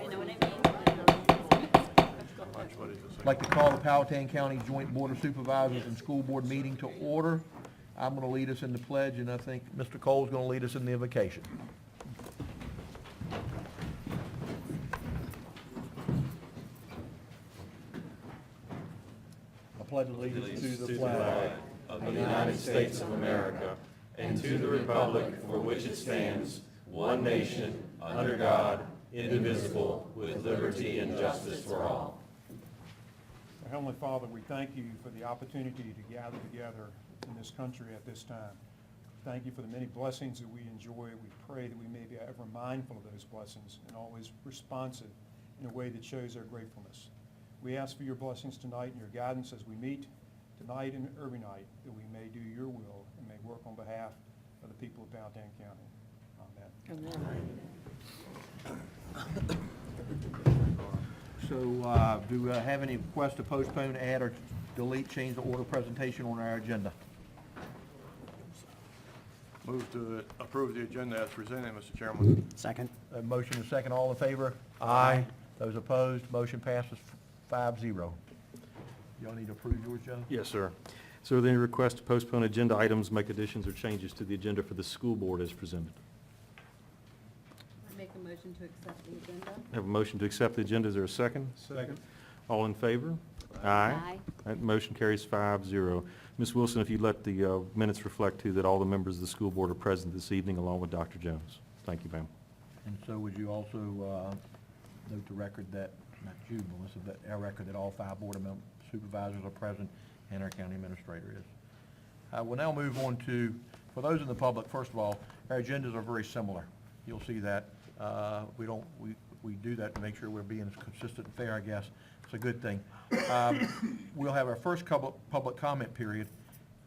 You know what I mean? I'd like to call the Powhatan County Joint Board of Supervisors and School Board meeting to order. I'm going to lead us in the pledge, and I think Mr. Cole's going to lead us in the invocation. I pledge allegiance to the flag of the United States of America and to the republic for which it stands, one nation, under God, indivisible, with liberty and justice for all. Heavenly Father, we thank you for the opportunity to gather together in this country at this time. Thank you for the many blessings that we enjoy. We pray that we may be ever mindful of those blessings and always responsive in a way that shows our gratefulness. We ask for your blessings tonight and your guidance as we meet tonight and every night, that we may do your will and may work on behalf of the people of Powhatan County. Amen. So, do we have any requests to postpone, add, or delete, change the order of presentation on our agenda? Move to approve the agenda as presented, Mr. Chairman. Second. A motion and a second, all in favor? Aye. Those opposed, motion passes 5-0. Y'all need to approve yours, Joe? Yes, sir. So are there any requests to postpone agenda items, make additions or changes to the agenda for the school board as presented? I make a motion to accept the agenda. Have a motion to accept the agenda. Is there a second? Second. All in favor? Aye. That motion carries 5-0. Ms. Wilson, if you'd let the minutes reflect, too, that all the members of the school board are present this evening, along with Dr. Jones. Thank you, ma'am. And so would you also note the record that, not you, Melissa, but our record that all 5 board supervisors are present and our county administrator is. We'll now move on to, for those in the public, first of all, our agendas are very similar. You'll see that. We do that to make sure we're being as consistent and fair, I guess. It's a good thing. We'll have our first public comment period,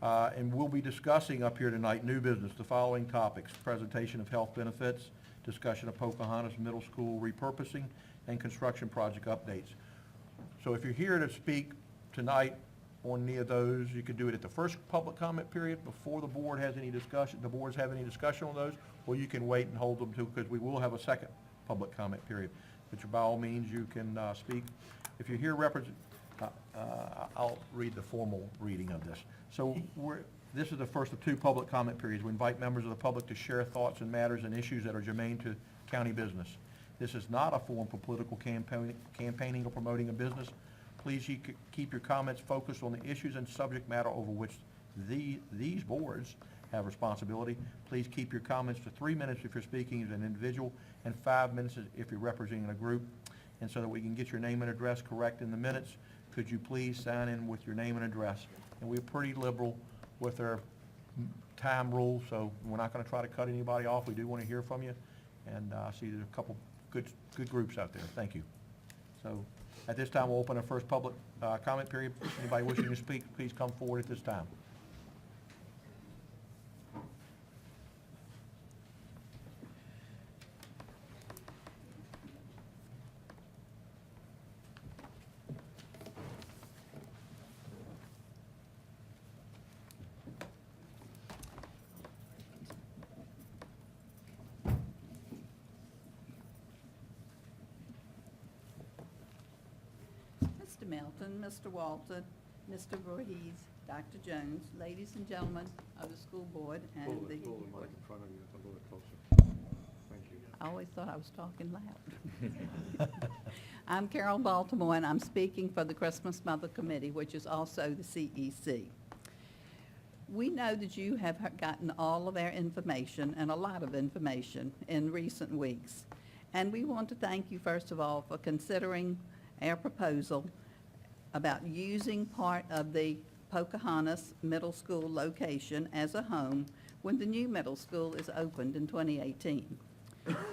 and we'll be discussing up here tonight, new business, the following topics: presentation of health benefits, discussion of Pocahontas Middle School repurposing, and construction project updates. So if you're here to speak tonight on any of those, you could do it at the first public comment period before the board has any discussion, the boards have any discussion on those, or you can wait and hold them to, because we will have a second public comment period. But by all means, you can speak. If you're here I'll read the formal reading of this. So this is the first of 2 public comment periods. We invite members of the public to share thoughts and matters and issues that are germane to county business. This is not a forum for political campaigning or promoting a business. Please keep your comments focused on the issues and subject matter over which these boards have responsibility. Please keep your comments to 3 minutes if you're speaking as an individual and 5 minutes if you're representing a group. And so that we can get your name and address correct in the minutes, could you please sign in with your name and address? And we're pretty liberal with our time rules, so we're not going to try to cut anybody off. We do want to hear from you. And I see there's a couple good groups out there. Thank you. So at this time, we'll open our first public comment period. Anybody wishing to speak, please come forward at this time. Mr. Melton, Mr. Walton, Mr. Voorhees, Dr. Jones, ladies and gentlemen of the school board and Pull the... the mic in front of you a little closer. Thank you. I always thought I was talking loud. I'm Carol Baltimore, and I'm speaking for the Christmas Mother Committee, which is also the CEC. We know that you have gotten all of our information, and a lot of information, in recent weeks. And we want to thank you, first of all, for considering our proposal about using part of the Pocahontas Middle School location as a home when the new middle school is opened in 2018.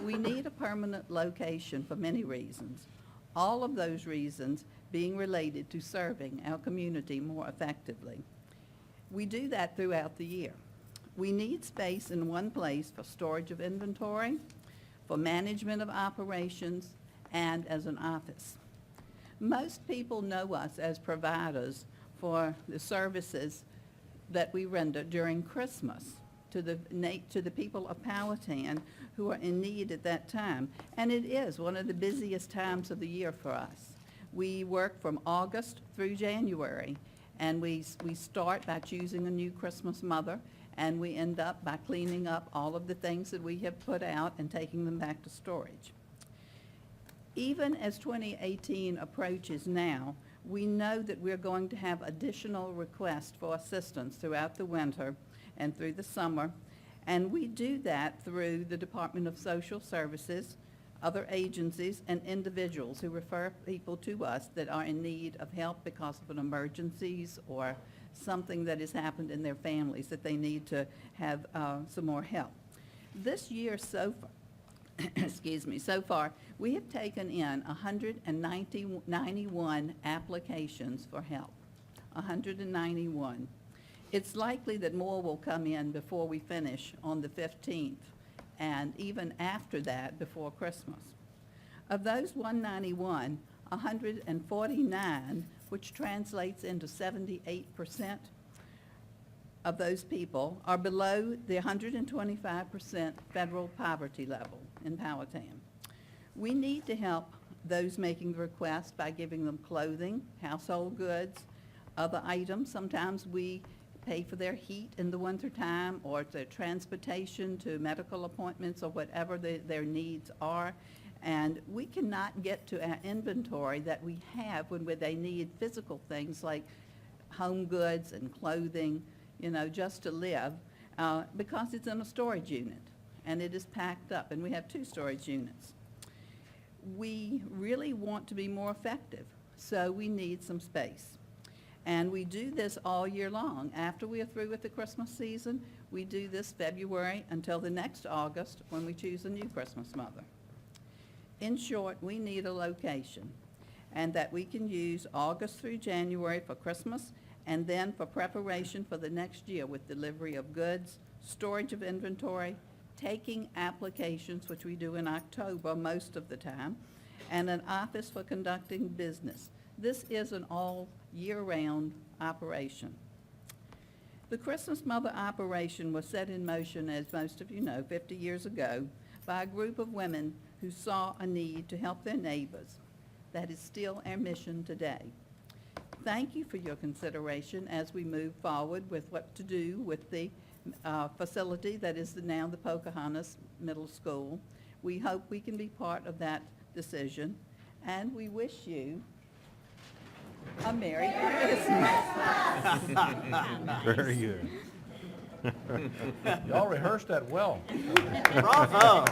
We need a permanent location for many reasons, all of those reasons being related to serving our community more effectively. We do that throughout the year. We need space in one place for storage of inventory, for management of operations, and as an office. Most people know us as providers for the services that we render during Christmas. to the people of Powhatan who are in need at that time. And it is one of the busiest times of the year for us. We work from August through January, and we start by choosing a new Christmas mother, and we end up by cleaning up all of the things that we have put out and taking them back to storage. Even as 2018 approaches now, we know that we're going to have additional requests for assistance throughout the winter and through the summer, and we do that through the Department of Social Services, other agencies, and individuals who refer people to us that are in need of help because of an emergencies or something that has happened in their families that they need to have some more help. This year so far, so far, we have taken in 191 applications for help, 191. It's likely that more will come in before we finish on the 15th, and even after that, before Christmas. Of those 191, 149, which translates into 78% of those people, are below the 125% federal poverty level in Powhatan. We need to help those making the request by giving them clothing, household goods, other items. Sometimes we pay for their heat in the wintertime or their transportation to medical appointments or whatever their needs are. And we cannot get to our inventory that we have when they need physical things like home goods and clothing, you know, just to live, because it's in a storage unit and it is packed up, and we have 2 storage units. We really want to be more effective, so we need some space. And we do this all year long. After we are through with the Christmas season, we do this February until the next August when we choose a new Christmas mother. In short, we need a location, and that we can use August through January for Christmas, and then for preparation for the next year with delivery of goods, storage of inventory, taking applications, which we do in October most of the time, and an office for conducting business. This is an all year-round operation. The Christmas Mother operation was set in motion, as most of you know, 50 years ago by a group of women who saw a need to help their neighbors. That is still our mission today. Thank you for your consideration as we move forward with what to do with the facility that is now the Pocahontas Middle School. We hope we can be part of that decision, and we wish you a Merry Christmas. Very good. Y'all rehearsed that well. Bravo.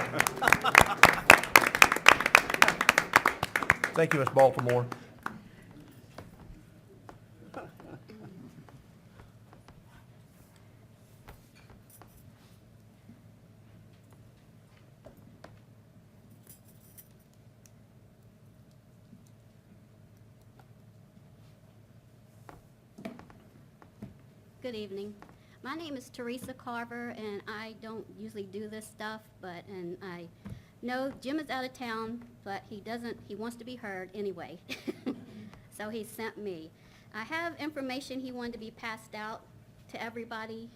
Thank you, Ms. Baltimore. Good evening. My name is Teresa Carver, and I don't usually do this stuff, and I know Jim is out of town, but he wants to be heard anyway. So he sent me. I have information he wanted to be passed out to everybody.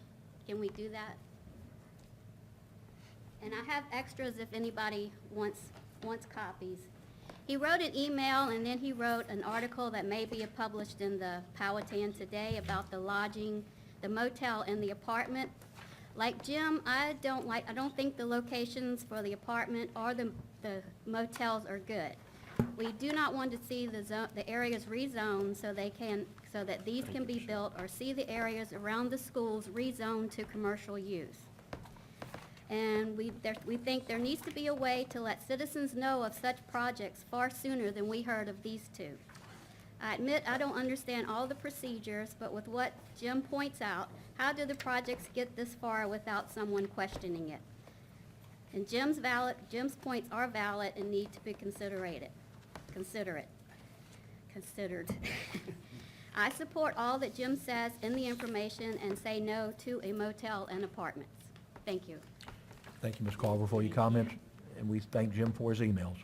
Can we do that? And I have extras if anybody wants copies. He wrote an email, and then he wrote an article that may be published in the Powhatan Today about the lodging, the motel, and the apartment. Like Jim, I don't think the locations for the apartment or the motels are good. We do not want to see the areas rezoned so that these can be built, or see the areas around the schools rezoned to commercial use. And we think there needs to be a way to let citizens know of such projects far sooner than we heard of these 2. I admit I don't understand all the procedures, but with what Jim points out, how do the projects get this far without someone questioning it? And Jim's points are valid and need to be considered. I support all that Jim says in the information and say no to a motel and apartments. Thank you. Thank you, Ms. Carver, for your comments, and we thank Jim for his emails.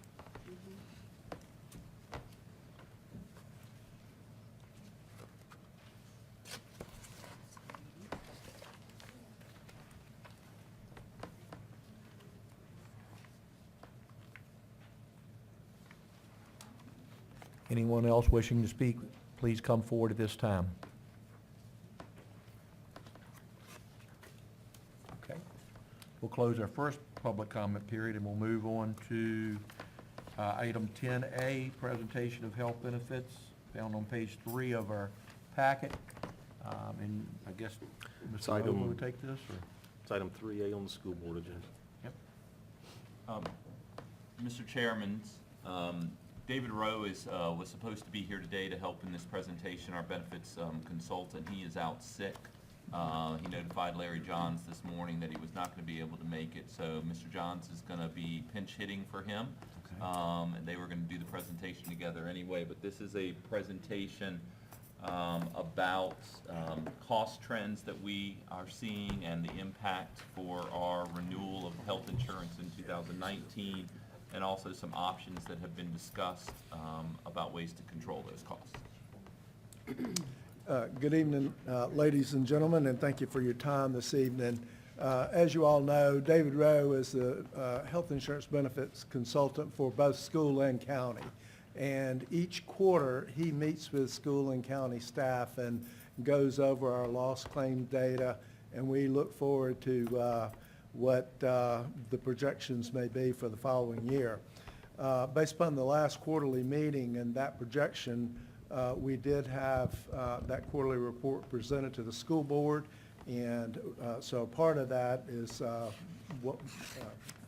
Anyone else wishing to speak, please come forward at this time. Okay. We'll close our first public comment period, and we'll move on to item 10A, presentation of health benefits, found on page 3 of our packet. And I guess It's Mr. item- Vogel would take this, or? It's item 3A on the school board agenda. Yep. Mr. Chairman, David Rowe was supposed to be here today to help in this presentation, our benefits consultant. He is out sick. He notified Larry Johns this morning that he was not going to be able to make it, so Mr. Johns is going to be pinch hitting for him. And they were going to do the presentation together anyway, but this is a presentation about cost trends that we are seeing and the impact for our renewal of health insurance in 2019, and also some options that have been discussed about ways to control those costs. Good evening, ladies and gentlemen, and thank you for your time this evening. As you all know, David Rowe is the health insurance benefits consultant for both school and county. And each quarter, he meets with school and county staff and goes over our lost claim data, and we look forward to what the projections may be for the following year. Based upon the last quarterly meeting and that projection, we did have that quarterly report presented to the school board, and so part of that is what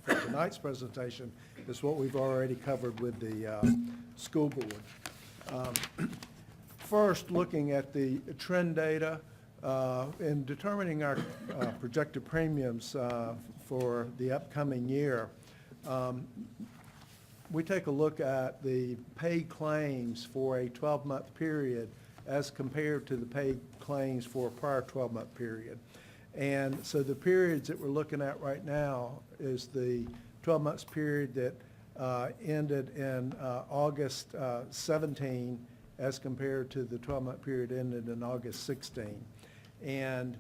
for tonight's presentation is what we've already covered with the school board. First, looking at the trend data in determining our projected premiums for the upcoming year, we take a look at the paid claims for a 12-month period as compared to the paid claims for a prior 12-month period. And so the periods that we're looking at right now is the 12 months period that ended in August 17 as compared to the 12-month period ended in August 16. And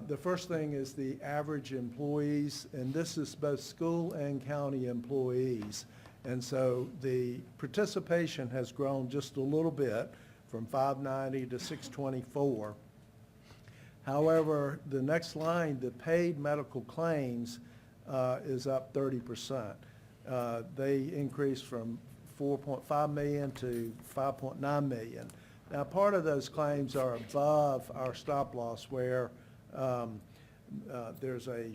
the first thing is the average employees, and this is both school and county employees. And so the participation has grown just a little bit from 590 to 624. However, the next line, the paid medical claims, is up 30%. They increased from 4.5 million to 5.9 million. Now, part of those claims are above our stop loss, where there's a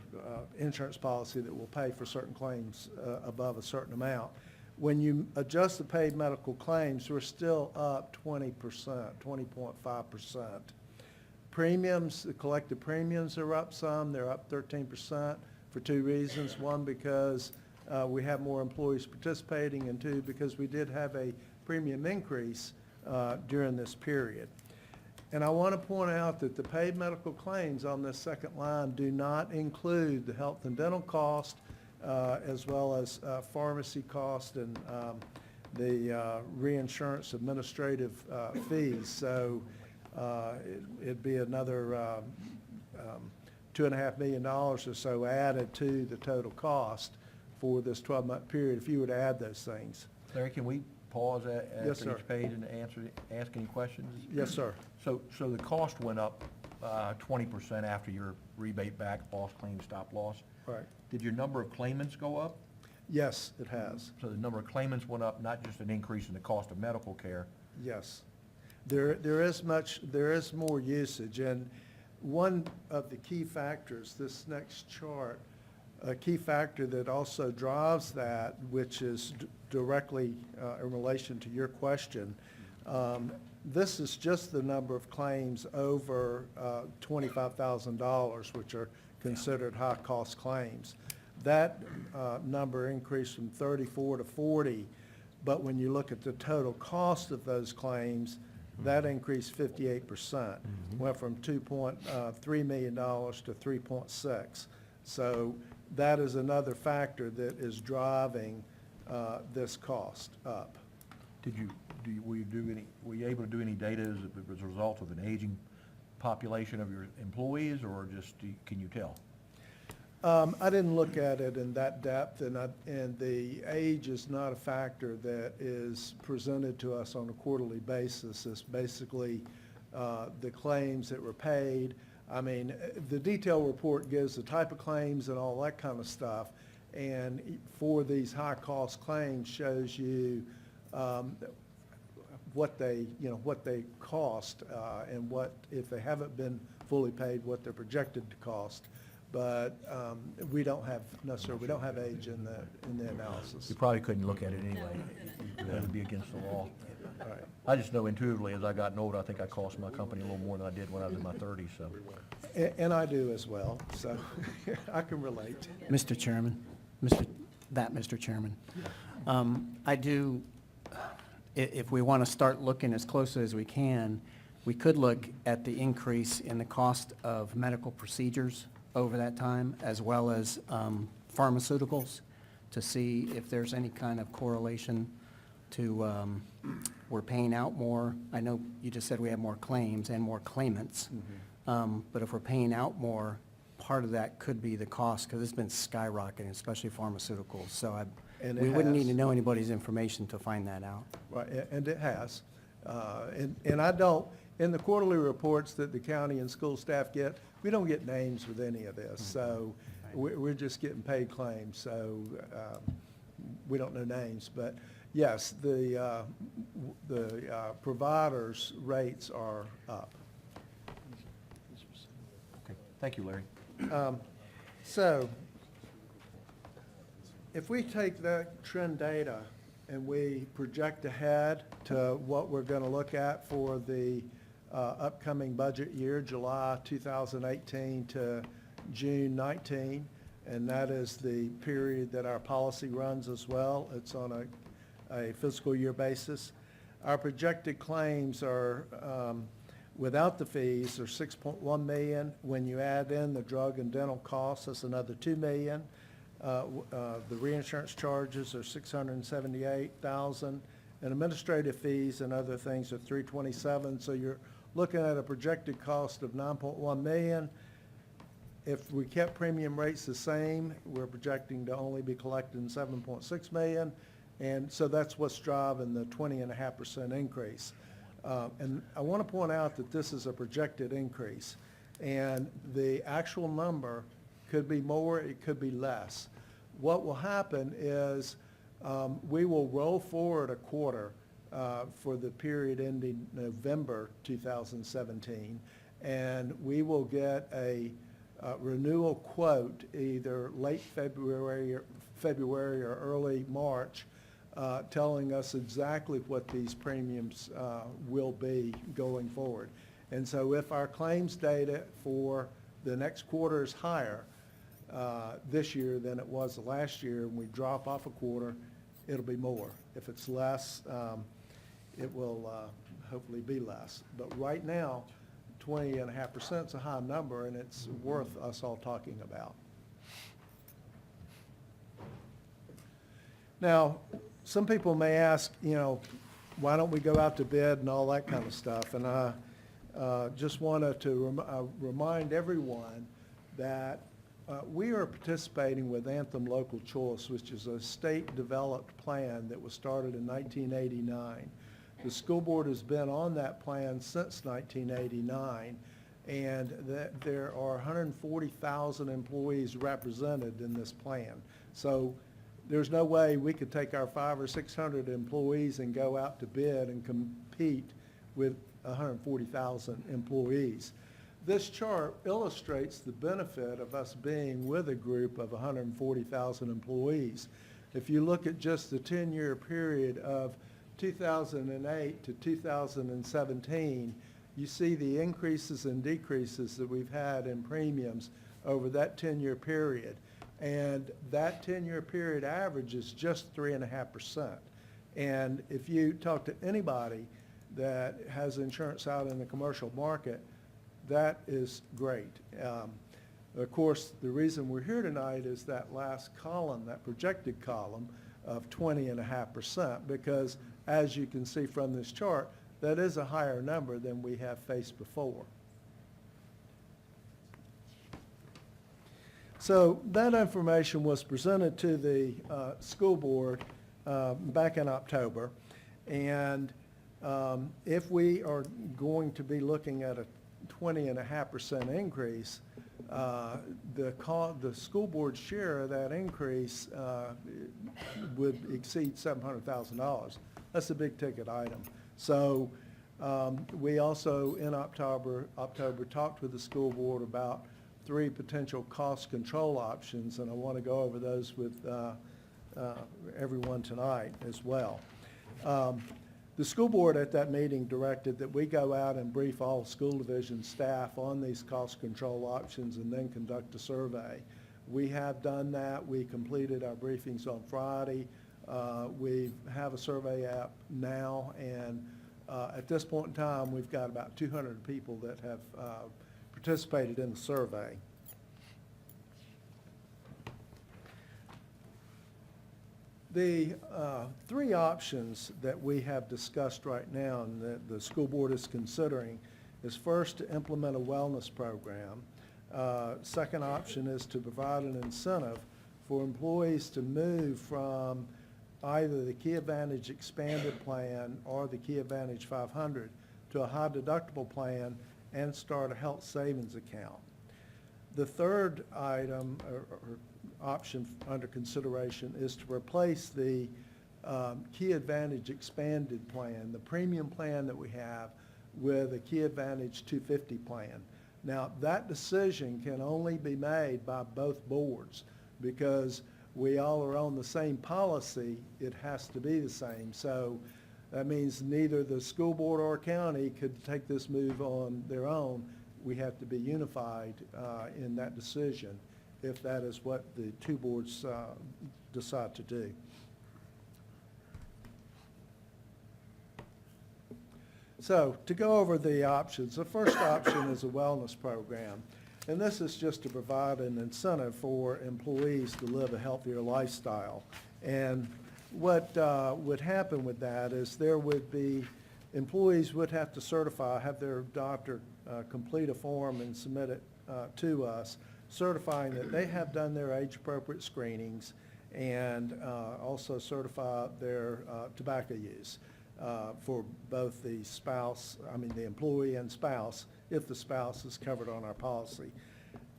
insurance policy that will pay for certain claims above a certain amount. When you adjust the paid medical claims, we're still up 20%, 20.5%. Premiums, the collected premiums are up some. They're up 13% for two reasons. One, because we have more employees participating, and two, because we did have a premium increase during this period. And I want to point out that the paid medical claims on this second line do not include the health and dental cost, as well as pharmacy cost and the reinsurance administrative fees. So it'd be another $2.5 million or so added to the total cost for this 12-month period if you were to add those things. Larry, can we pause Yes, after sir. each page and ask any questions? Yes, sir. So the cost went up 20% after your rebate back, loss claim, stop loss. Right. Did your number of claimants go up? Yes, it has. So the number of claimants went up, not just an increase in the cost of medical care. Yes. There is more usage, and one of the key factors, this next chart, a key factor that also drives that, which is directly in relation to your question, this is just the number of claims over $25,000, which are considered high-cost claims. That number increased from 34 to 40, but when you look at the total cost of those claims, that increased 58%, went from $2.3 million to 3.6. So that is another factor that is driving this cost up. Were you able to do any data as a result of an aging population of your employees, or just can you tell? I didn't look at it in that depth, and the age is not a factor that is presented to us on a quarterly basis. It's basically the claims that were paid. I mean, the detailed report gives the type of claims and all that kind of stuff, and for these high-cost claims shows you what they cost, and what, if they haven't been fully paid, what they're projected to cost. But we don't have age in the analysis. You probably couldn't look at it anyway. That would be against the law. Right. I just know intuitively, as I gotten older, I think I cost my company a little more than I did when I was in my 30s, so. And I do as well, so I can relate. Mr. Chairman, Mr. Chairman, I do, if we want to start looking as closely as we can, we could look at the increase in the cost of medical procedures over that time, as well as pharmaceuticals, to see if there's any kind of correlation to, we're paying out more. I know you just said we have more claims and more claimants, but if we're paying out more, part of that could be the cost, because it's been skyrocketing, especially pharmaceuticals. So And it we wouldn't need has. to know anybody's information to find that out. Right, and it has. And I don't, in the quarterly reports that the county and school staff get, we don't get names with any of this. So we're just getting paid claims, so we don't know names. But yes, the providers' rates are up. Okay, thank you, Larry. So if we take that trend data and we project ahead to what we're going to look at for the upcoming budget year, July 2018 to June 19, and that is the period that our policy runs as well. It's on a fiscal year basis. Our projected claims are, without the fees, are $6.1 million. When you add in the drug and dental costs, that's another $2 million. The reinsurance charges are $678,000, and administrative fees and other things are $327,000. So you're looking at a projected cost of $9.1 million. If we kept premium rates the same, we're projecting to only be collecting $7.6 million, and so that's what's driving the 20.5% increase. And I want to point out that this is a projected increase, and the actual number could be more, it could be less. What will happen is we will roll forward a quarter for the period ending November 2017, and we will get a renewal quote either late February or early March, telling us exactly what these premiums will be going forward. And so if our claims data for the next quarter is higher this year than it was last year, and we drop off a quarter, it'll be more. If it's less, it will hopefully be less. But right now, 20.5% is a high number, and it's worth us all talking about. Now, some people may ask, why don't we go out to bid and all that kind of stuff? And I just wanted to remind everyone that we are participating with Anthem Local Choice, which is a state-developed plan that was started in 1989. The school board has been on that plan since 1989, and there are 140,000 employees represented in this plan. So there's no way we could take our 500 or 600 employees and go out to bid and compete with 140,000 employees. This chart illustrates the benefit of us being with a group of 140,000 employees. If you look at just the 10-year period of 2008 to 2017, you see the increases and decreases that we've had in premiums over that 10-year period. And that 10-year period average is just 3.5%. And if you talk to anybody that has insurance out in the commercial market, that is great. Of course, the reason we're here tonight is that last column, that projected column of 20.5%, because as you can see from this chart, that is a higher number than we have faced before. So that information was presented to the school board back in October. And if we are going to be looking at a 20.5% increase, the school board's share of that increase would exceed $700,000. That's a big ticket item. So we also, in October, talked with the school board about 3 potential cost control options, and I want to go over those with everyone tonight as well. The school board at that meeting directed that we go out and brief all school division staff on these cost control options and then conduct a survey. We have done that. We completed our briefings on Friday. We have a survey app now, and at this point in time, we've got about 200 people that have participated in the survey. The 3 options that we have discussed right now and that the school board is considering is first to implement a wellness program. Second option is to provide an incentive for employees to move from either the Key Advantage Expanded Plan or the Key Advantage 500 to a high deductible plan and start a health savings account. The third item or option under consideration is to replace the Key Advantage Expanded Plan, the premium plan that we have, with a Key Advantage 250 plan. Now, that decision can only be made by both boards because we all are on the same policy. It has to be the same. So that means neither the school board or county could take this move on their own. We have to be unified in that decision if that is what the 2 boards decide to do. So to go over the options, the first option is a wellness program. And this is just to provide an incentive for employees to live a healthier lifestyle. And what would happen with that is there would be, employees would have to certify, have their doctor complete a form and submit it to us, certifying that they have done their age-appropriate screenings and also certify their tobacco use for both the employee and spouse, if the spouse is covered on our policy.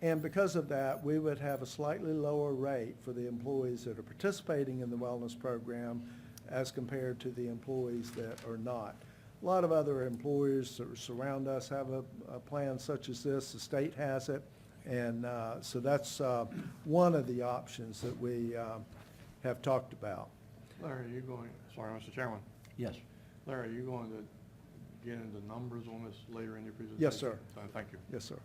And because of that, we would have a slightly lower rate for the employees that are participating in the wellness program as compared to the employees that are not. A lot of other employers that surround us have a plan such as this. The state has it. And so that's one of the options that we have talked about. Larry, are you going, sorry, Mr. Chairman. Yes. Larry, are you going to get into numbers on this later in your presentation? Yes, sir. Thank you. Yes, sir.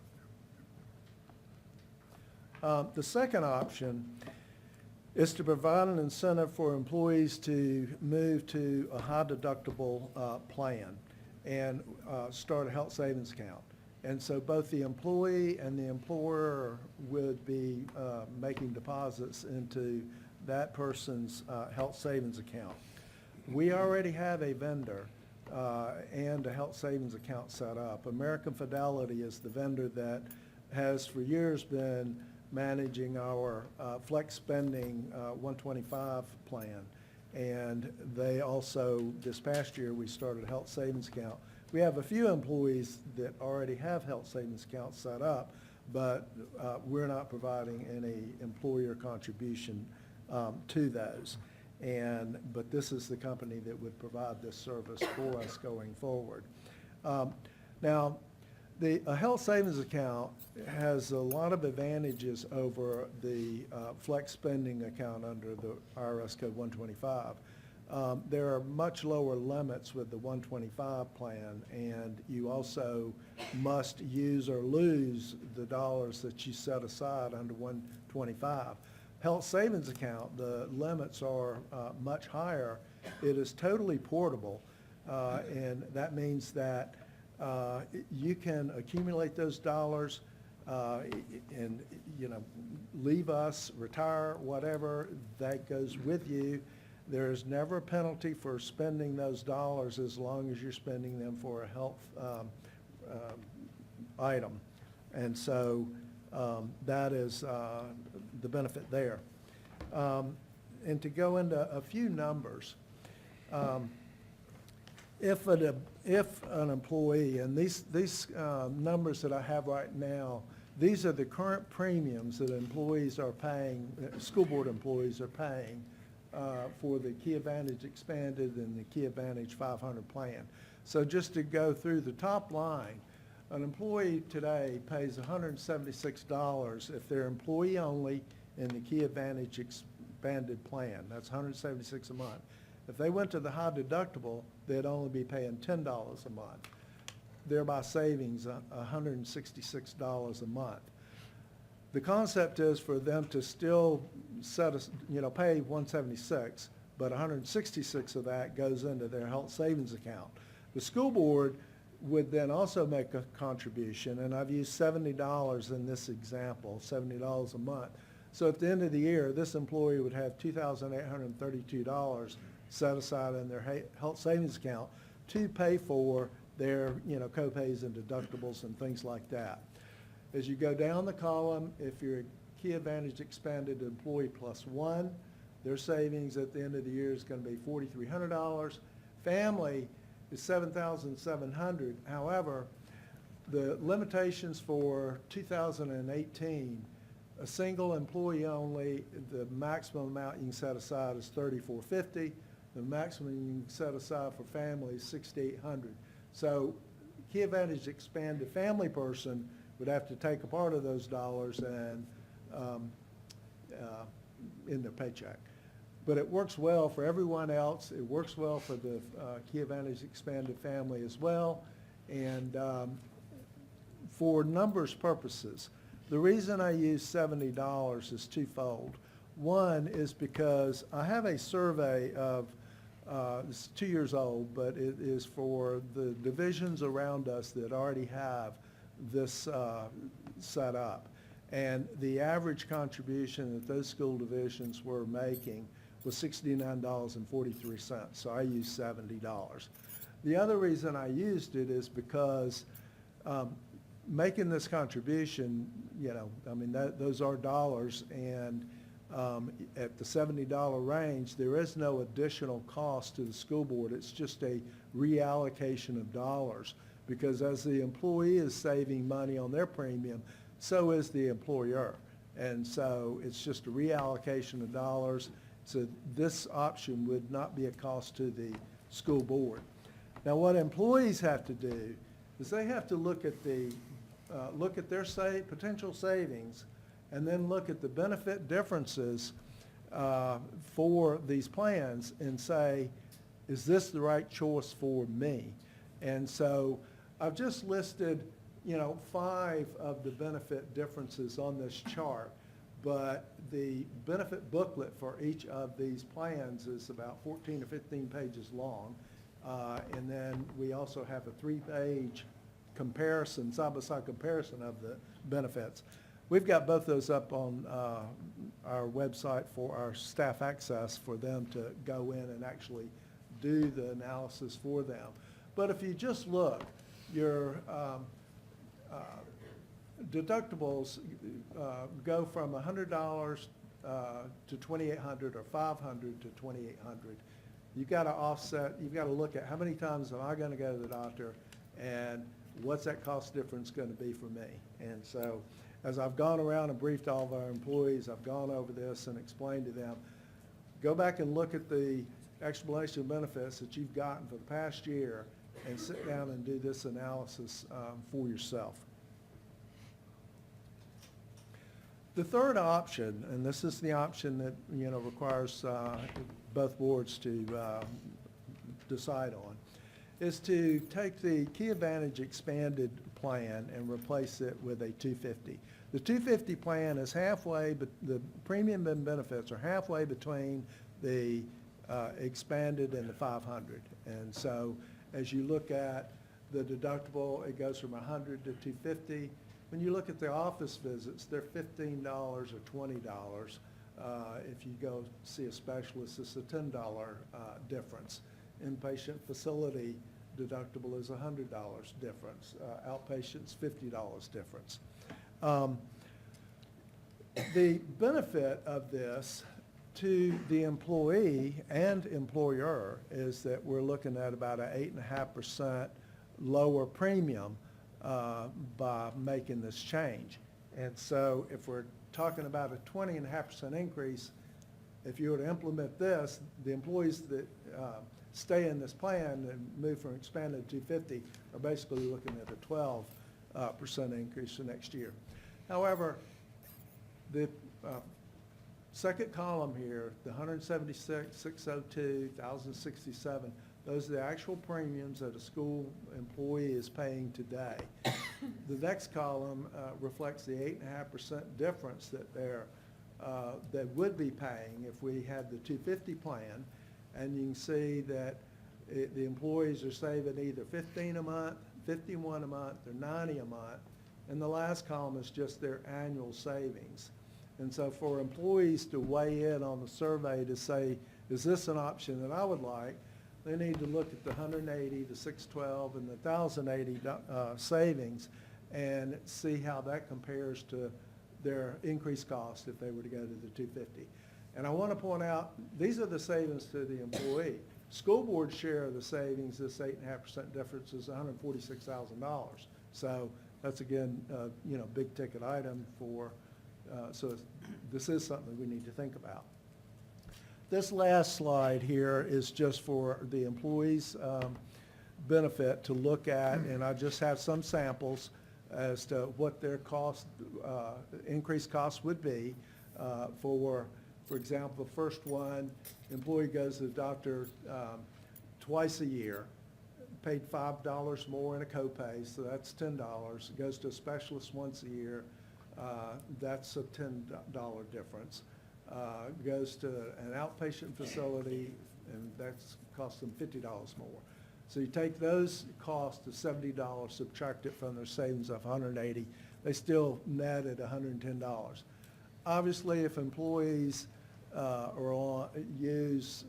The second option is to provide an incentive for employees to move to a high deductible plan and start a health savings account. And so both the employee and the employer would be making deposits into that person's health savings account. We already have a vendor and a health savings account set up. American Fidelity is the vendor that has for years been managing our flex spending 125 plan. And they also, this past year, we started a health savings account. We have a few employees that already have health savings accounts set up, but we're not providing any employer contribution to those. But this is the company that would provide this service for us going forward. Now, a health savings account has a lot of advantages over the flex spending account under the IRS Code 125. There are much lower limits with the 125 plan, and you also must use or lose the dollars that you set aside under 125. Health savings account, the limits are much higher. It is totally portable, and that means that you can accumulate those dollars and, leave us, retire, whatever, that goes with you. There is never a penalty for spending those dollars as long as you're spending them for a health item. And so That is the benefit there. And to go into a few numbers, if an employee, and these numbers that I have right now, these are the current premiums that employees are paying, school board employees are paying for the Key Advantage Expanded and the Key Advantage 500 plan. So just to go through the top line, an employee today pays $176 if they're employee only in the Key Advantage Expanded plan. That's $176 a month. If they went to the high deductible, they'd only be paying $10 a month, thereby savings $166 a month. The concept is for them to still pay $176, but $166 of that goes into their health savings account. The school board would then also make a contribution, and I've used $70 in this example, $70 a month. So at the end of the year, this employee would have $2,832 set aside in their health savings account to pay for their, co-pays and deductibles and things like that. As you go down the column, if you're a Key Advantage Expanded employee plus one, their savings at the end of the year is going to be $4,300. Family is $7,700. However, the limitations for 2018, a single employee only, the maximum amount you can set aside is $3,450. The maximum you can set aside for family is $6,800. So Key Advantage Expanded family person would have to take a part of those dollars and in their paycheck. But it works well for everyone else. It works well for the Key Advantage Expanded family as well. And for numbers purposes, the reason I use $70 is twofold. One is because I have a survey of, it's 2 years old, but it is for the divisions around us that already have this set up. And the average contribution that those school divisions were making was $69.43, so I used $70. The other reason I used it is because making this contribution, those are dollars, and at the $70 range, there is no additional cost to the school board. It's just a reallocation of dollars, because as the employee is saving money on their premium, so is the employer. And so it's just a reallocation of dollars. So this option would not be a cost to the school board. Now, what employees have to do is they have to look at their potential savings, and then look at the benefit differences for these plans and say, is this the right choice for me? And so I've just listed 5 of the benefit differences on this chart, but the benefit booklet for each of these plans is about 14 or 15 pages long. And then we also have a 3-page comparison, side-by-side comparison of the benefits. We've got both those up on our website for our staff access for them to go in and actually do the analysis for them. But if you just look, your deductibles go from $100 to $2,800 or $500 to $2,800. You've got to offset, you've got to look at how many times am I going to go to the doctor, and what's that cost difference going to be for me? And so as I've gone around and briefed all of our employees, I've gone over this and explained to them, go back and look at the explanation of benefits that you've gotten for the past year and sit down and do this analysis for yourself. The third option, and this is the option that requires both boards to decide on, is to take the Key Advantage Expanded plan and replace it with a 250. The 250 plan is halfway, but the premium and benefits are halfway between the expanded and the 500. And so as you look at the deductible, it goes from 100 to 250. When you look at the office visits, they're $15 or $20. If you go see a specialist, it's a $10 difference. Inpatient facility deductible is $100 difference. Outpatient's $50 difference. The benefit of this to the employee and employer is that we're looking at about an 8.5% lower premium by making this change. And so if we're talking about a 20.5% increase, if you were to implement this, the employees that stay in this plan and move from expanded to 250 are basically looking at a 12% increase for next year. However, the second column here, the 176, 602, 1,067, those are the actual premiums that a school employee is paying today. The next column reflects the 8.5% difference that they would be paying if we had the 250 plan. And you can see that the employees are saving either 15 a month, 51 a month, or 90 a month. And the last column is just their annual savings. And so for employees to weigh in on the survey to say, is this an option that I would like, they need to look at the 180, the 612, and the 1,080 savings and see how that compares to their increased cost if they were to go to the 250. And I want to point out, these are the savings to the employee. School board's share of the savings, this 8.5% difference, is $146,000. So that's, again, big ticket item for, so this is something we need to think about. This last slide here is just for the employees' benefit to look at, and I just have some samples as to what their cost, increased costs would be for example, the first one, employee goes to the doctor twice a year, paid $5 more in a copay, so that's $10. Goes to a specialist once a year, that's a $10 difference. Goes to an outpatient facility, and that's cost them $50 more. So you take those costs of $70, subtract it from their savings of $180, they still netted $110. Obviously, if employees use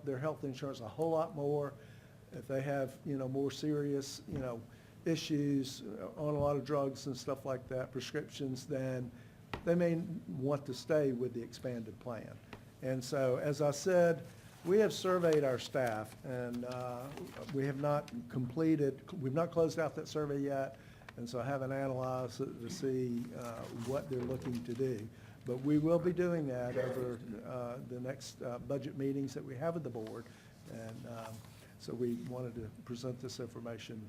their health insurance a whole lot more, if they have more serious issues on a lot of drugs and stuff like that, prescriptions, then they may want to stay with the expanded plan. And so, as I said, we have surveyed our staff, and we have not we've not closed out that survey yet, and so I haven't analyzed it to see what they're looking to do. But we will be doing that over the next budget meetings that we have with the board. And so we wanted to present this information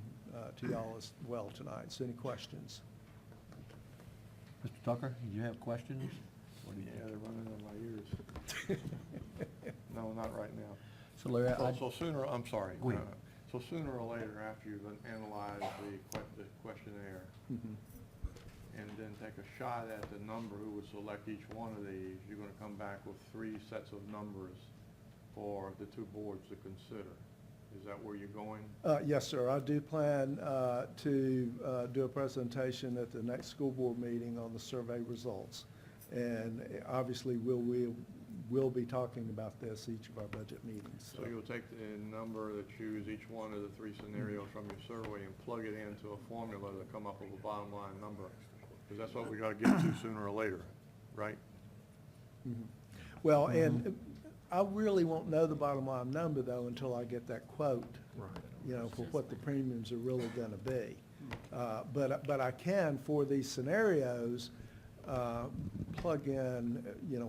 to y'all as well tonight. So any questions? Mr. Tucker, did you have questions? What do you Yeah, think? they're running in my ears. No, not right now. So Larry, So sooner, I'm sorry. Go ahead. So sooner or later, after you've analyzed the questionnaire, and then take a shot at the number who would select each one of these, you're going to come back with 3 sets of numbers for the 2 boards to consider. Is that where you're going? Yes, sir. I do plan to do a presentation at the next school board meeting on the survey results. And obviously, we'll be talking about this each of our budget meetings. So you'll take the number that choose each one of the 3 scenarios from your survey and plug it into a formula to come up with a bottom line number. Because that's what we got to get to sooner or later, right? Mhm. Well, and I really won't know the bottom line number, though, until I get that quote, for what the premiums are really going to be. But I can, for these scenarios, plug in,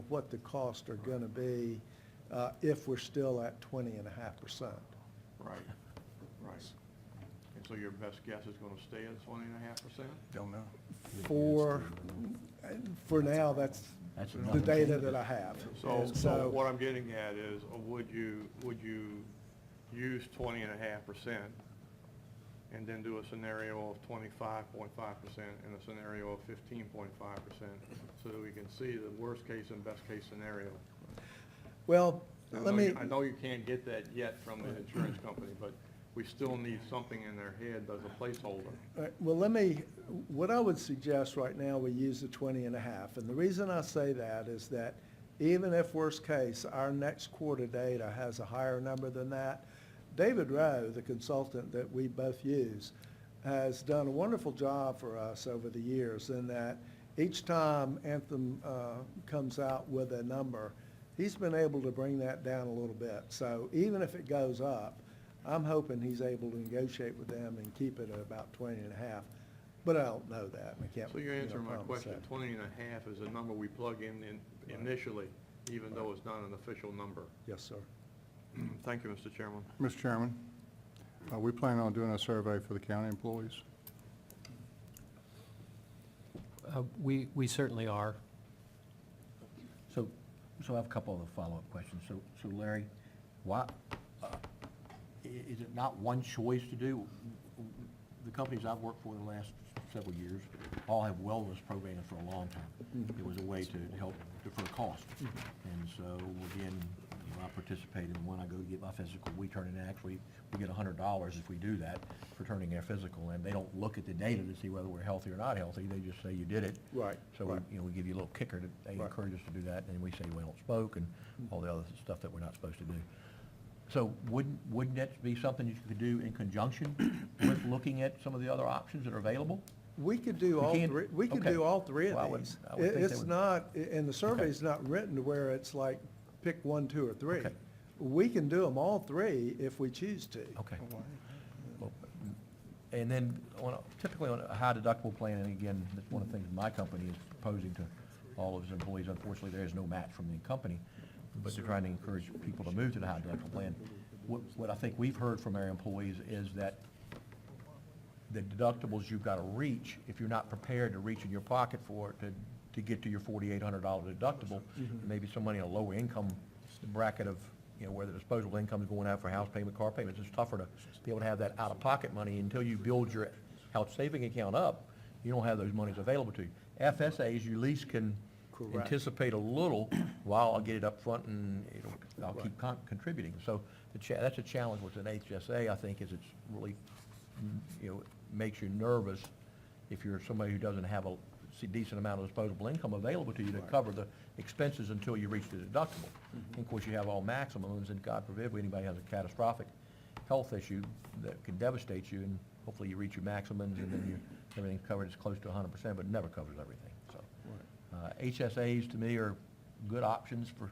what the costs are going to be if we're still at 20.5%. Right, right. And so your best guess is going to stay at 20.5%? Don't know. For now, that's the data that I have. And So what I'm getting at is, would you use 20.5% and then do a scenario of 25.5% and a scenario of 15.5% so that we can see the worst case and best case scenario? Well, I know you can't get that yet from the insurance company, but we still need something in their head as a placeholder. all right, well, what I would suggest right now, we use the 20.5. And the reason I say that is that even if worst case, our next quarter data has a higher number than that, David Rowe, the consultant that we both use, has done a wonderful job for us over the years in that each time Anthem comes out with a number, he's been able to bring that down a little bit. So even if it goes up, I'm hoping he's able to negotiate with them and keep it at about 20.5. But I don't know that. I can't. So you're answering my promise question, that. 20.5 is a number we plug in initially, even though it's not an official number. Yes, sir. Thank you, Mr. Chairman. Mr. Chairman, we plan on doing a survey for the county employees. We certainly are. So I have a couple of follow-up questions. So Larry, why, is it not one choice to do? The companies I've worked for in the last several years all have wellness programs for a long time. It was a way to help defer cost. And so, again, I participate in when I go to get my physical, we turn in, actually, we get $100 if we do that for turning our physical, and they don't look at the data to see whether we're healthy or not healthy, they just say you did it. Right, So, right. we give you a little kicker that they Right. encourage us to do that, and we say we don't smoke and all the other stuff that we're not supposed to do. So wouldn't that be something you could do in conjunction with looking at some of the other options that are available? We could do We all can't- three, we could okay. do all three Well, I of would- these. I would think they It's would- not, and the survey's not written to where it's like, pick 1, 2, or 3. Okay. We can do them all three if we choose to. Okay. Well, and then typically on a high deductible plan, and again, that's one of the things my company is proposing to all of its employees. Unfortunately, there is no match from the company, but they're trying to encourage people to move to the high deductible plan. What I think we've heard from our employees is that the deductibles you've got to reach, if you're not prepared to reach in your pocket for it to get to your $4,800 deductible, maybe somebody in a lower income bracket of, where the disposable income is going out for house payment, car payments, it's tougher to be able to have that out-of-pocket money until you build your health saving account up. You don't have those monies available to you. FSAs, you at least can Correct. anticipate a little while I'll get it up front and I'll keep contributing. So that's a challenge with an HSA, I think, is it's really, makes you nervous if you're somebody who doesn't have a decent amount of disposable income available to you to cover the expenses until you reach the deductible. And of course, you have all maximums, and God forbid anybody has a catastrophic health issue that can devastate you, and hopefully you reach your maximums and then everything's covered as close to 100%, but it never covers everything. So HSAs to me are good options for,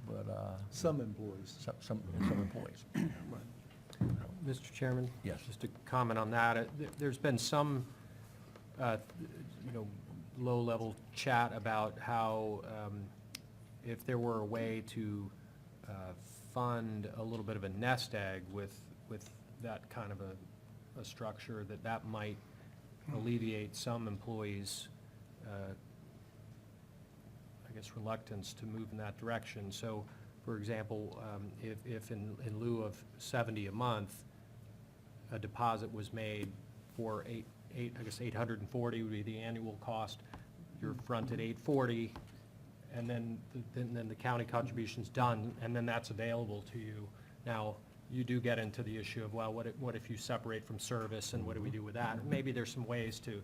but Some employees. some employees. Mr. Chairman? Yes. Just to comment on that, there's been some, low-level chat about how if there were a way to fund a little bit of a nest egg with that kind of a structure, that might alleviate some employees' reluctance to move in that direction. So, for example, if in lieu of $70 a month, a deposit was made for $840 would be the annual cost. You're fronted $840, and then the county contribution's done, and then that's available to you. Now, you do get into the issue of, well, what if you separate from service, and what do we do with that? Maybe there's some ways to,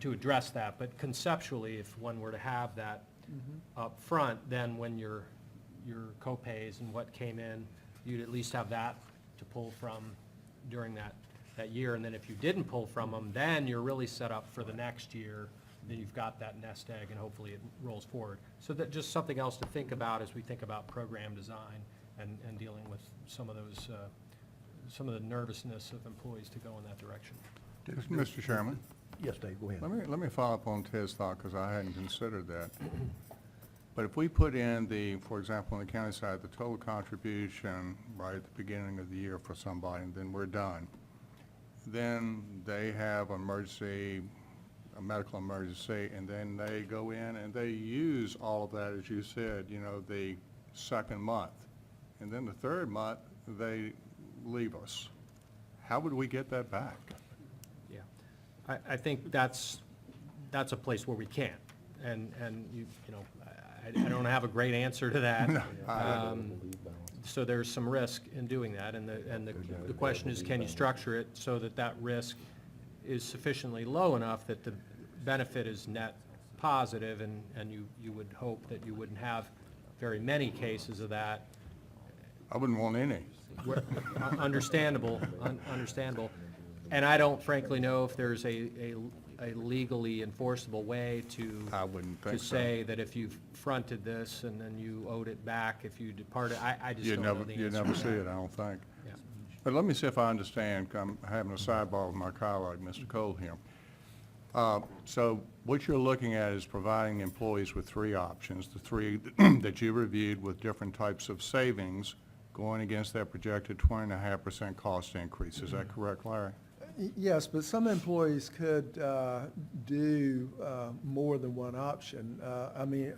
to address that, but conceptually, if one were to have that up front, then when your co-pays and what came in, you'd at least have that to pull from during that year. And then if you didn't pull from them, then you're really set up for the next year. Then you've got that nest egg, and hopefully it rolls forward. So that just something else to think about as we think about program design and dealing with some of those, some of the nervousness of employees to go in that direction. Mr. Chairman, Yes, Dave, go ahead. let me follow up on Ted's thought, because I hadn't considered that. But if we put in for example, on the county side, the total contribution right at the beginning of the year for somebody, and then we're done, then they have a medical emergency, and then they go in and they use all of that, as you said, the second month. And then the third month, they leave us. How would we get that back? Yeah, I think that's a place where we can't, and I don't have a great answer to that. So there's some risk in doing that, and the question is, can you structure it so that risk is sufficiently low enough that the benefit is net positive, and you would hope that you wouldn't have very many cases of that. I wouldn't want any. Understandable, understandable. And I don't frankly know if there's a legally enforceable way to. I wouldn't think To so. say that if you fronted this and then you owed it back if you departed, I just don't know the answer to You'd never see that. it, I don't think. Yeah. But let me see if I understand. I'm having a sidebar with my colleague, Mr. Cole here. So what you're looking at is providing employees with three options, the three that you reviewed with different types of savings going against that projected 20.5% cost increase. Is that correct, Larry? Yes, but some employees could do more than one option. I mean,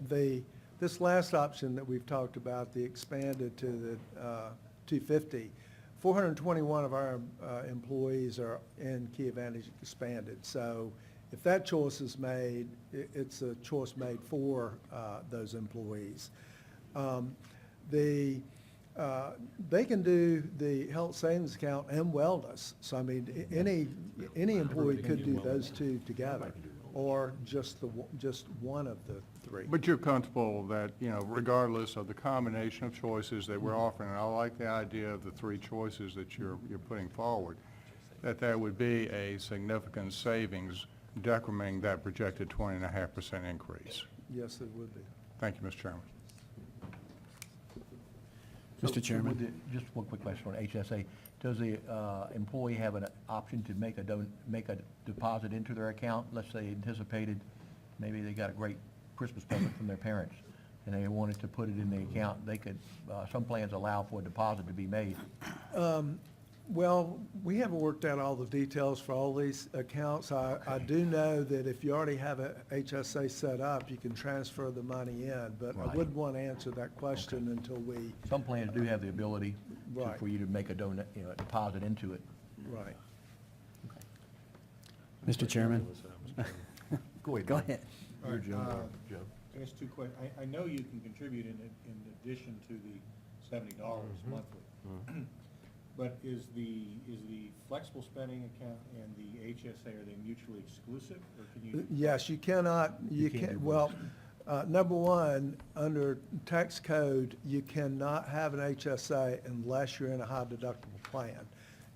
this last option that we've talked about, the expanded to the 250, 421 of our employees are in Key Advantage expanded. So if that choice is made, it's a choice made for those employees. They can do the health savings account and wellness. So I mean, any employee could do those two together, or just one of the three. But you're comfortable that, regardless of the combination of choices that we're offering, and I like the idea of the three choices that you're putting forward, that there would be a significant savings decrementing that projected 20.5% increase. Yes, it would be. Thank you, Mr. Chairman. Mr. Chairman. Just one quick question on HSA. Does the employee have an option to make a deposit into their account? Let's say anticipated, maybe they got a great Christmas present from their parents, and they wanted to put it in the account. They could, some plans allow for a deposit to be made. Well, we haven't worked out all the details for all these accounts. I do know that if you already have a HSA set up, you can transfer the money in, but I Right. wouldn't want to answer that question until we, Some plans do have the ability Right. for you to make a deposit into it. right. Mr. Chairman? Go ahead. Go Bob. ahead. You're Jim, Joe. I guess two questions. I know you can contribute in addition to the $70 monthly. But is the flexible spending account and the HSA, are they mutually exclusive, or can you? Yes, you cannot, you can't do can, well, number one, under tax code, you cannot have an HSA unless you're in a high deductible plan.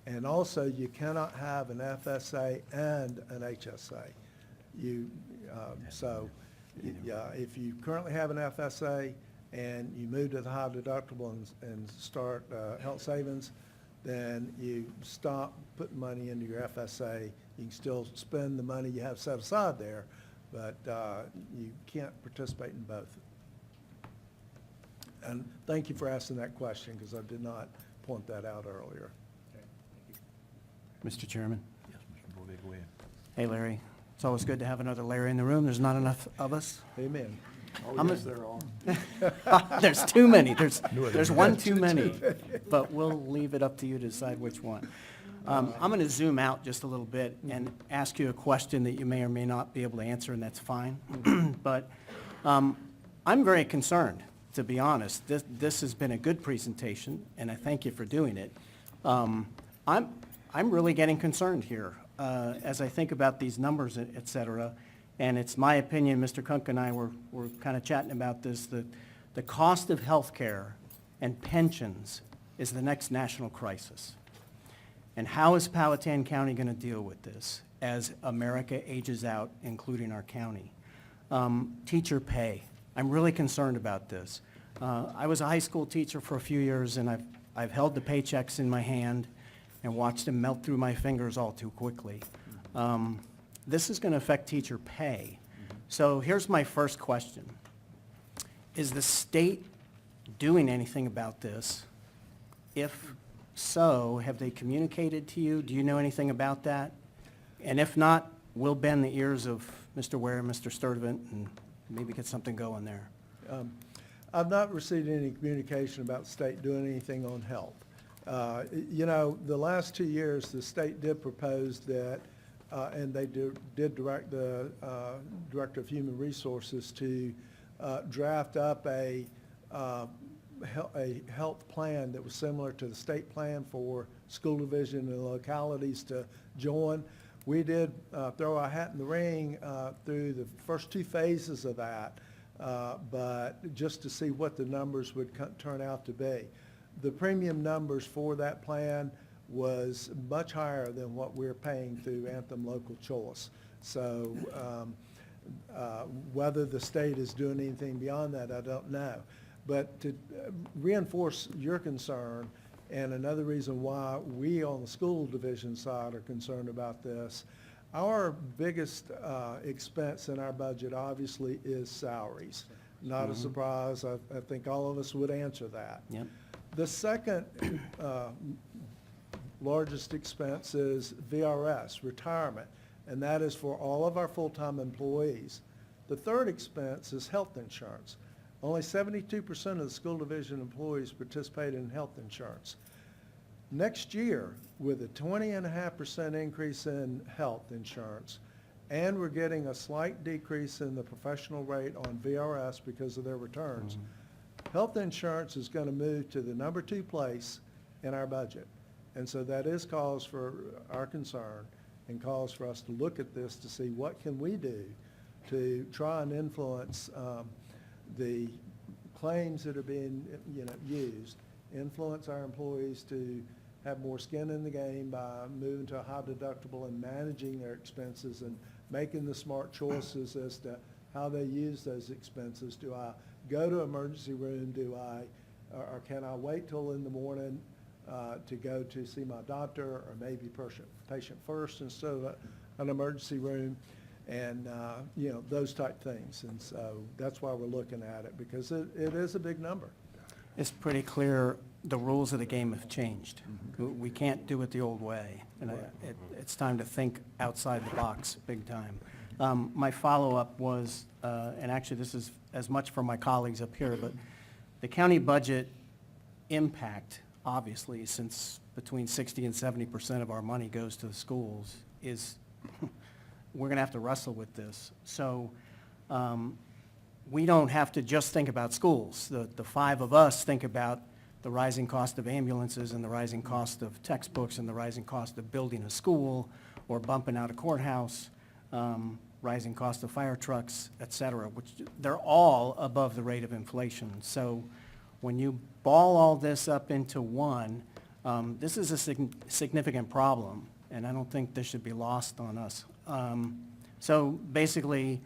And also, you cannot have an FSA and an HSA. If you currently have an FSA and you move to the high deductible and start health savings, then you stop putting money into your FSA. You can still spend the money you have set aside there, but you can't participate in both. And thank you for asking that question, because I did not point that out earlier. Okay, thank you. Mr. Chairman? Yes, Mr. Boyd, go ahead. Hey, Larry. It's always good to have another Larry in the room. There's not enough of us. Amen. I'm a- There's too many. There's one too many, but we'll leave it up to you to decide which one. I'm going to zoom out just a little bit and ask you a question that you may or may not be able to answer, and that's fine. But I'm very concerned, to be honest. This has been a good presentation, and I thank you for doing it. I'm really getting concerned here as I think about these numbers, et cetera. And it's my opinion, Mr. Kunk and I were kind of chatting about this, that the cost of health care and pensions is the next national crisis. And how is Powhatan County going to deal with this as America ages out, including our county? Teacher pay. I'm really concerned about this. I was a high school teacher for a few years, and I've held the paychecks in my hand and watched them melt through my fingers all too quickly. This is going to affect teacher pay. So here's my first question. Is the state doing anything about this? If so, have they communicated to you? Do you know anything about that? And if not, we'll bend the ears of Mr. Ware and Mr. Sturtevant and maybe get something going there. I've not received any communication about the state doing anything on health. The last 2 years, the state did propose that, and they did direct the Director of Human Resources to draft up a health plan that was similar to the state plan for school division and localities to join. We did throw our hat in the ring through the first two phases of that, but just to see what the numbers would turn out to be. The premium numbers for that plan was much higher than what we're paying through Anthem Local Choice. So whether the state is doing anything beyond that, I don't know. But to reinforce your concern, and another reason why we on the school division side are concerned about this, our biggest expense in our budget obviously is salaries. Not a surprise. I think all of us would answer that. Yep. The second largest expense is VRS, retirement, and that is for all of our full-time employees. The third expense is health insurance. Only 72% of the school division employees participate in health insurance. Next year, with a 20.5% increase in health insurance, and we're getting a slight decrease in the professional rate on VRS because of their returns, health insurance is going to move to the number 2 place in our budget. And so that is cause for our concern and cause for us to look at this to see what can we do to try and influence the claims that are being used, influence our employees to have more skin in the game by moving to a high deductible and managing their expenses and making the smart choices as to how they use those expenses. Do I go to emergency room? Or can I wait till in the morning to go to see my doctor, or maybe patient first instead of an emergency room? And, those type things. And so that's why we're looking at it, because it is a big number. It's pretty clear the rules of the game have changed. We can't do it the old way, and it's time to think outside the box big time. My follow-up was, and actually this is as much for my colleagues up here, but the county budget impact, obviously, since between 60 and 70% of our money goes to the schools, is we're going to have to wrestle with this. So we don't have to just think about schools. The 5 of us think about the rising cost of ambulances and the rising cost of textbooks and the rising cost of building a school or bumping out a courthouse, rising cost of fire trucks, et cetera, which they're all above the rate of inflation. So when you ball all this up into one, this is a significant problem, and I don't think this should be lost on us. So basically,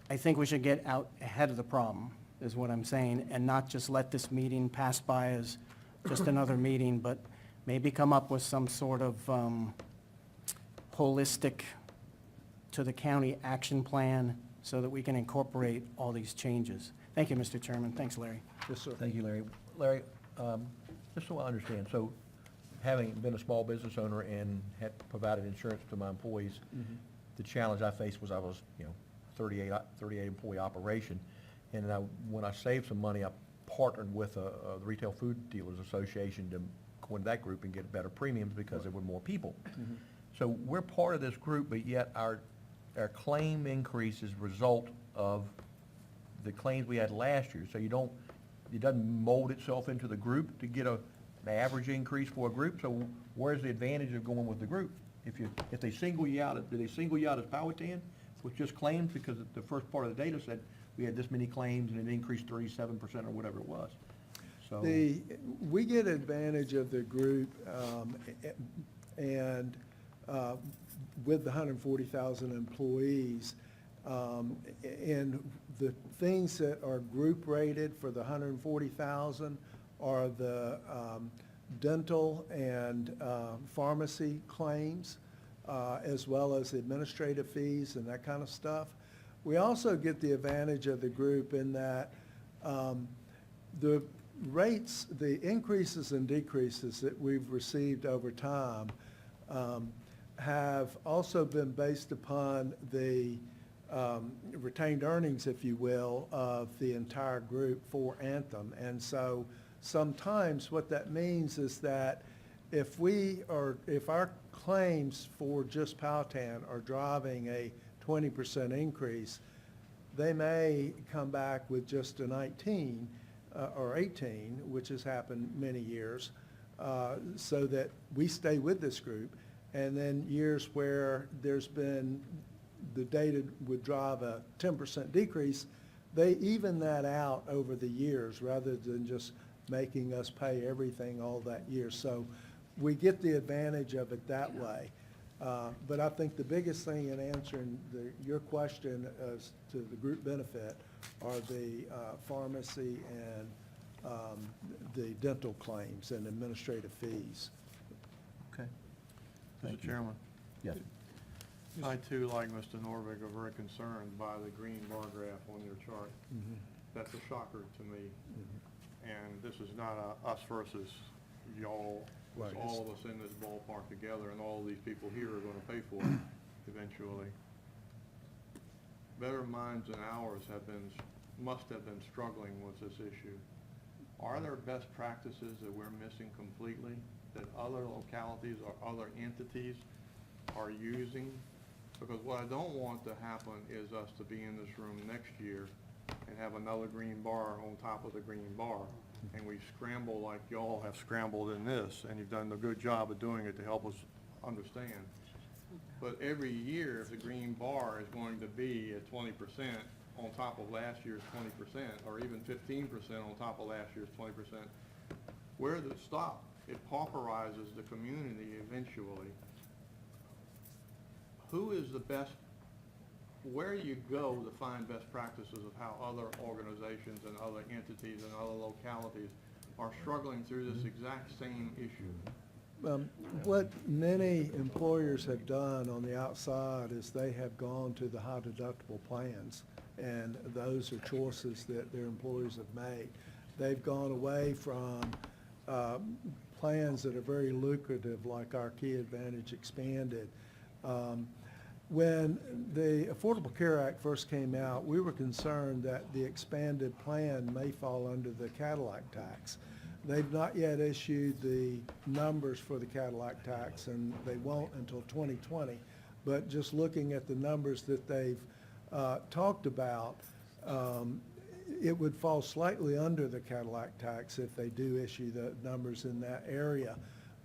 I think we should get out ahead of the problem, is what I'm saying, and not just let this meeting pass by as just another meeting, but maybe come up with some sort of holistic to the county action plan so that we can incorporate all these changes. Thank you, Mr. Chairman. Thanks, Larry. Yes, sir. Thank you, Larry. Larry, just so I understand, so having been a small business owner and had provided insurance to my employees, the challenge I faced was I was, 38 employee operation, and when I saved some money, I partnered with the Retail Food Dealers Association to go into that group and get better premiums because there were more people. So we're part of this group, but yet our claim increase is a result of the claims we had last year. So it doesn't mold itself into the group to get an average increase for a group. So where's the advantage of going with the group? If they single you out, do they single you out as Powhatan with just claims? Because the first part of the data said we had this many claims and it increased 37% or whatever it was. So We get advantage of the group, and with the 140,000 employees, and the things that are group rated for the 140,000 are the dental and pharmacy claims, as well as administrative fees and that kind of stuff. We also get the advantage of the group in that the rates, the increases and decreases that we've received over time have also been based upon the retained earnings, if you will, of the entire group for Anthem. And so sometimes what that means is that if our claims for just Powhatan are driving a 20% increase, they may come back with just a 19 or 18, which has happened many years, so that we stay with this group. And then years where there's been, the data would drive a 10% decrease, they even that out over the years rather than just making us pay everything all that year. So we get the advantage of it that way. But I think the biggest thing in answering your question as to the group benefit are the pharmacy and the dental claims and administrative fees. Okay. Mr. Thank you. Chairman, Yes. I too, like Mr. Norvig, are very concerned by the green bar graph on your chart. That's a shocker to me. And this is not a us versus y'all. It's Right. all of us in this ballpark together, and all these people here are gonna pay for it eventually. Better minds than ours must have been struggling with this issue. Are there best practices that we're missing completely, that other localities or other entities are using? Because what I don't want to happen is us to be in this room next year and have another green bar on top of the green bar. And we scramble like y'all have scrambled in this, and you've done a good job of doing it to help us understand. But every year, if the green bar is going to be at 20% on top of last year's 20%, or even 15% on top of last year's 20%, where does it stop? It pauperizes the community eventually. Who is the best, where do you go to find best practices of how other organizations and other entities and other localities are struggling through this exact same issue? What many employers have done on the outside is they have gone to the high deductible plans, and those are choices that their employees have made. They've gone away from plans that are very lucrative, like our Key Advantage Expanded. When the Affordable Care Act first came out, we were concerned that the expanded plan may fall under the Cadillac tax. They've not yet issued the numbers for the Cadillac tax, and they won't until 2020. But just looking at the numbers that they've talked about, it would fall slightly under the Cadillac tax if they do issue the numbers in that area.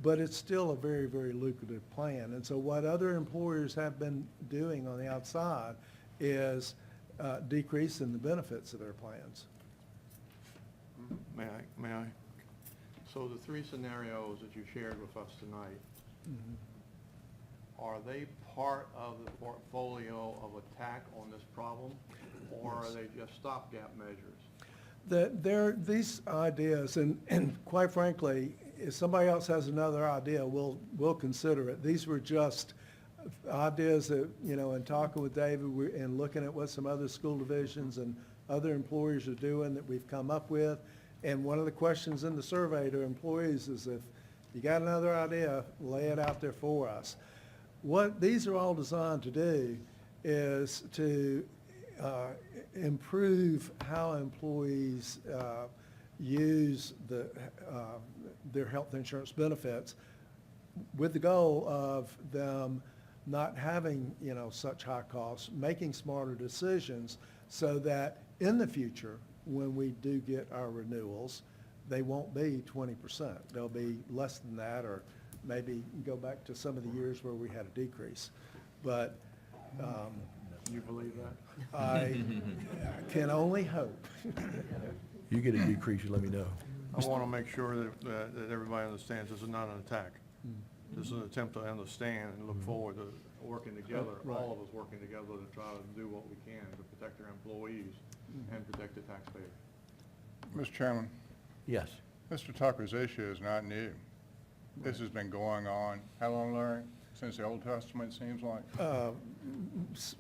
But it's still a very, very lucrative plan. And so what other employers have been doing on the outside is decreasing the benefits of their plans. May I? So the three scenarios that you shared with us tonight, are they part of the portfolio of attack on this problem, or are they just stopgap measures? These ideas, and quite frankly, if somebody else has another idea, we'll consider it. These were just ideas that, in talking with David and looking at what some other school divisions and other employers are doing that we've come up with. And one of the questions in the survey to employees is, if you got another idea, lay it out there for us. What these are all designed to do is to improve how employees use their health insurance benefits, with the goal of them not having, such high costs, making smarter decisions so that in the future, when we do get our renewals, they won't be 20%. They'll be less than that, or maybe go back to some of the years where we had a decrease. But You believe that? I can only hope. You get a decrease, you let me know. I want to make sure that everybody understands this is not an attack. This is an attempt to understand and look forward to working together, Right. all of us working together to try to do what we can to protect our employees and protect the taxpayer. Mr. Chairman, Yes. Mr. Tucker's issue is not new. This has been going on, how long, Larry? Since the Old Testament, it seems like?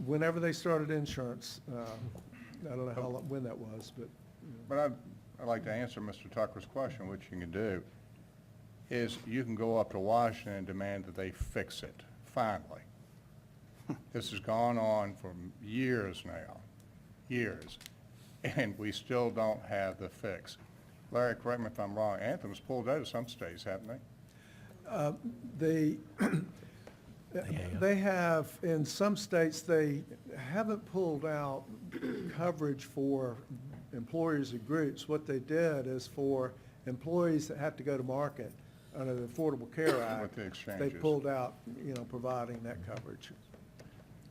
Whenever they started insurance, I don't know how long, when that was, but. But I'd like to answer Mr. Tucker's question, which you can do, is you can go up to Washington and demand that they fix it, finally. This has gone on for years now, years, and we still don't have the fix. Larry, correct me if I'm wrong, Anthem's pulled out of some states, haven't they? They have, in some states, they haven't pulled out coverage for employers or groups. What they did is for employees that have to go to market under the Affordable Care Act, With the they exchanges. pulled out, providing that coverage.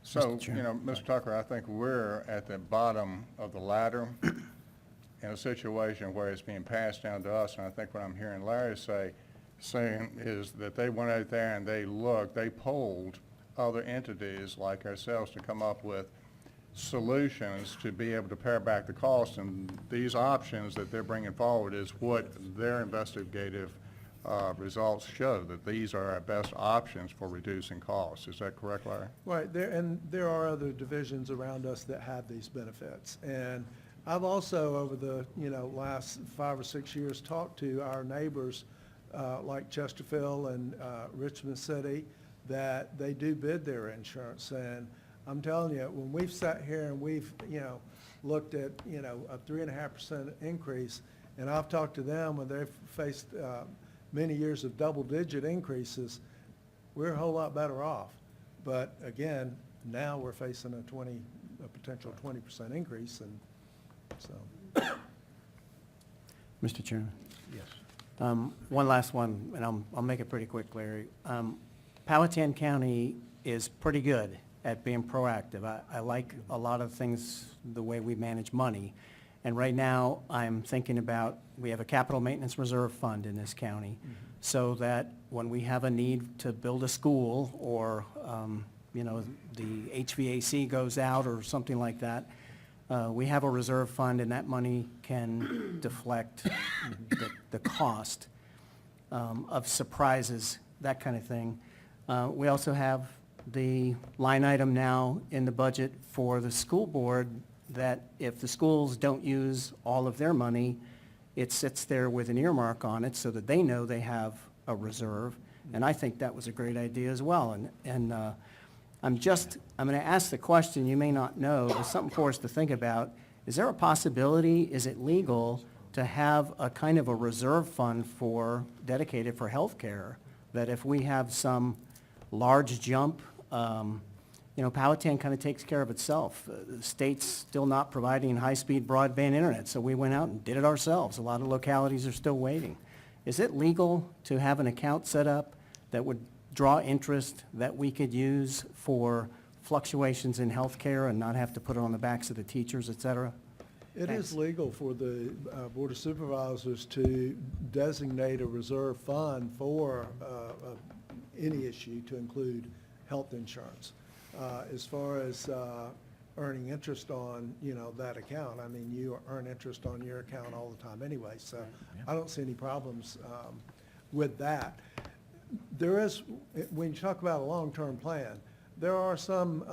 So, Mr. Tucker, I think we're at the bottom of the ladder in a situation where it's being passed down to us, and I think what I'm hearing Larry saying is that they went out there and they looked, they polled other entities like ourselves to come up with solutions to be able to pare back the cost, and these options that they're bringing forward is what their investigative results show, that these are our best options for reducing costs. Is that correct, Larry? Right, there are other divisions around us that have these benefits. And I've also, over the, last 5 or 6 years, talked to our neighbors, like Chesterfield and Richmond City, that they do bid their insurance. And I'm telling you, when we've sat here and we've, looked at, a 3.5% increase, and I've talked to them when they've faced many years of double-digit increases, we're a whole lot better off. But again, now we're facing a potential 20% increase, and so. Mr. Chairman? Yes. One last one, and I'll make it pretty quick, Larry. Powhatan County is pretty good at being proactive. I like a lot of things, the way we manage money. And right now, I'm thinking about, we have a capital maintenance reserve fund in this county, so that when we have a need to build a school, or, the HVAC goes out or something like that, we have a reserve fund, and that money can deflect the cost of surprises, that kind of thing. We also have the line item now in the budget for the school board, that if the schools don't use all of their money, it sits there with an earmark on it so that they know they have a reserve. And I think that was a great idea as well. And I'm going to ask the question, you may not know, but something for us to think about. Is there a possibility, is it legal to have a kind of a reserve fund dedicated for healthcare, that if we have some large jump, Powhatan kind of takes care of itself. The state's still not providing high-speed broadband internet, so we went out and did it ourselves. A lot of localities are still waiting. Is it legal to have an account set up that would draw interest that we could use for fluctuations in healthcare and not have to put it on the backs of the teachers, et cetera? It Thanks. is legal for the Board of Supervisors to designate a reserve fund for any issue, to include health insurance. As far as earning interest on, that account, I mean, you earn interest on your account all the time anyway, so I don't see any problems with that. There is, when you talk about a long-term plan, there are some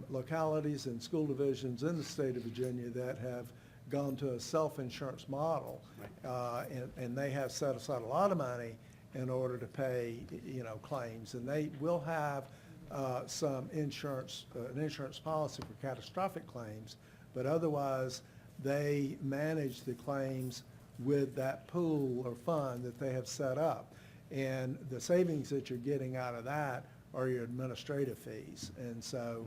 localities and school divisions in the state of Virginia that have gone to a self-insurance model, and they have set aside a lot of money in order to pay, claims, and they will have some insurance, an insurance policy for catastrophic claims, but otherwise they manage the claims with that pool or fund that they have set up. And the savings that you're getting out of that are your administrative fees. And so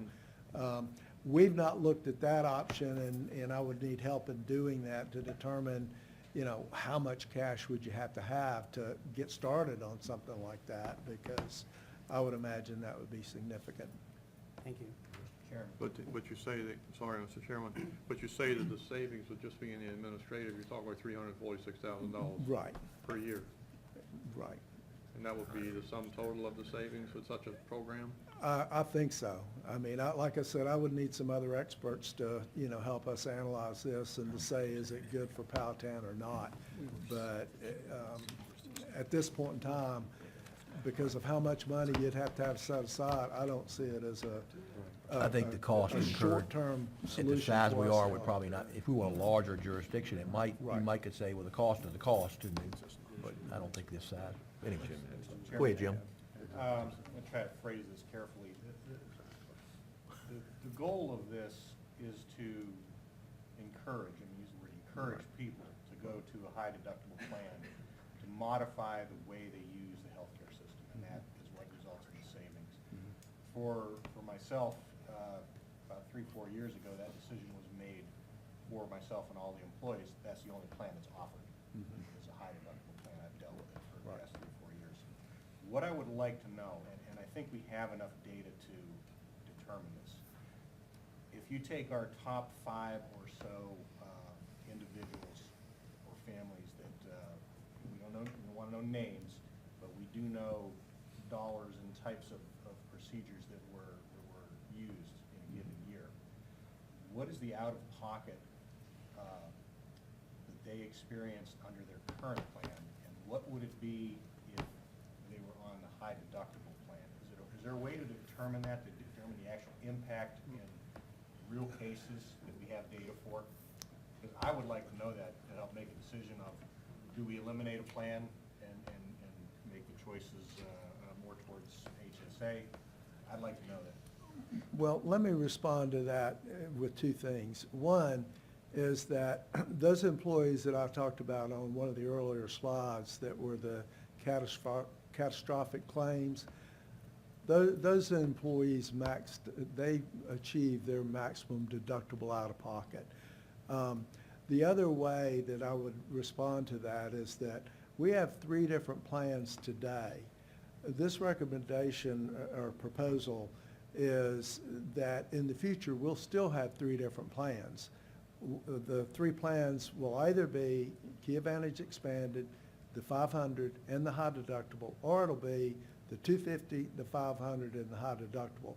we've not looked at that option, and I would need help in doing that to determine, how much cash would you have to get started on something like that, because I would imagine that would be significant. Thank you. But you say that, sorry, Mr. Chairman, but you say that the savings would just be in the administrative, you're talking about $346,000 Right, per year. right. And that would be the sum total of the savings with such a program? I think so. I mean, like I said, I would need some other experts to, help us analyze this and to say, is it good for Powhatan or not? But at this point in time, because of how much money you'd have to have set aside, I don't see it as I think the cost a incurred short-term at solution the size we for us. are would probably not, if we were a larger jurisdiction, you Right. might could say, well, the cost is the cost, but I don't think this size. Anyway, go ahead, Jim. I'm going to try to phrase this carefully. The goal of this is to encourage, and use the word encourage people to go to a high deductible plan, to modify the way they use the healthcare system, and that is what results in the savings. For myself, about 3-4 years ago, that decision was made for myself and all the employees. That's the only plan that's offered. It's a high deductible plan. I've dealt with it for the past 3-4 years. What I would like to know, and I think we have enough data to determine this, if you take our top 5 or so individuals or families that we don't want to know names, but we do know dollars in types of procedures that were used in a given year. What is the out-of-pocket that they experienced under their current plan, and what would it be if they were on the high deductible plan? Is there a way to determine that, to determine the actual impact in real cases that we have data for? Because I would like to know that to help make a decision of, do we eliminate a plan and make the choices more towards HSA? I'd like to know that. Well, let me respond to that with two things. One is that those employees that I've talked about on one of the earlier slides that were the catastrophic claims, those employees they achieved their maximum deductible out of pocket. The other way that I would respond to that is that we have 3 different plans today. This recommendation or proposal is that in the future, we'll still have 3 different plans. The 3 plans will either be Key Advantage Expanded, the 500, and the high deductible, or it'll be the 250, the 500, and the high deductible.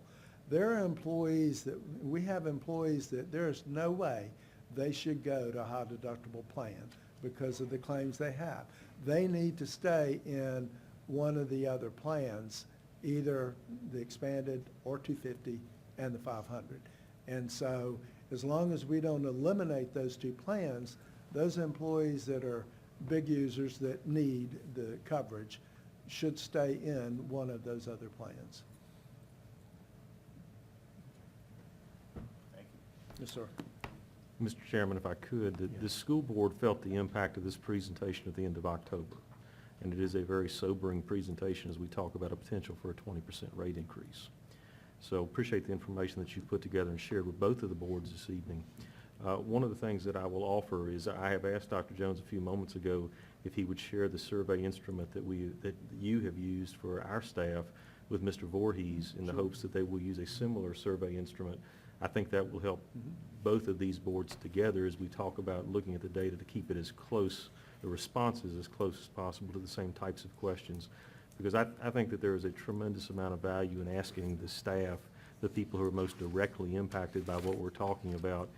There are employees we have employees that there is no way they should go to a high deductible plan because of the claims they have. They need to stay in one of the other plans, either the expanded or 250 and the 500. And so as long as we don't eliminate those 2 plans, those employees that are big users that need the coverage should stay in one of those other plans. Thank you. Yes, sir. Mr. Chairman, if I could, the school board felt the impact of this presentation at the end of October. And it is a very sobering presentation as we talk about a potential for a 20% rate increase. So appreciate the information that you've put together and shared with both of the boards this evening. One of the things that I will offer is I have asked Dr. Jones a few moments ago if he would share the survey instrument that you have used for our staff with Mr. Voorhees in the hopes that they will use a similar survey instrument. I think that will help both of these boards together as we talk about looking at the data to keep it as close, the responses as close as possible to the same types of questions. Because I think that there is a tremendous amount of value in asking the staff, the people who are most directly impacted by what we're talking about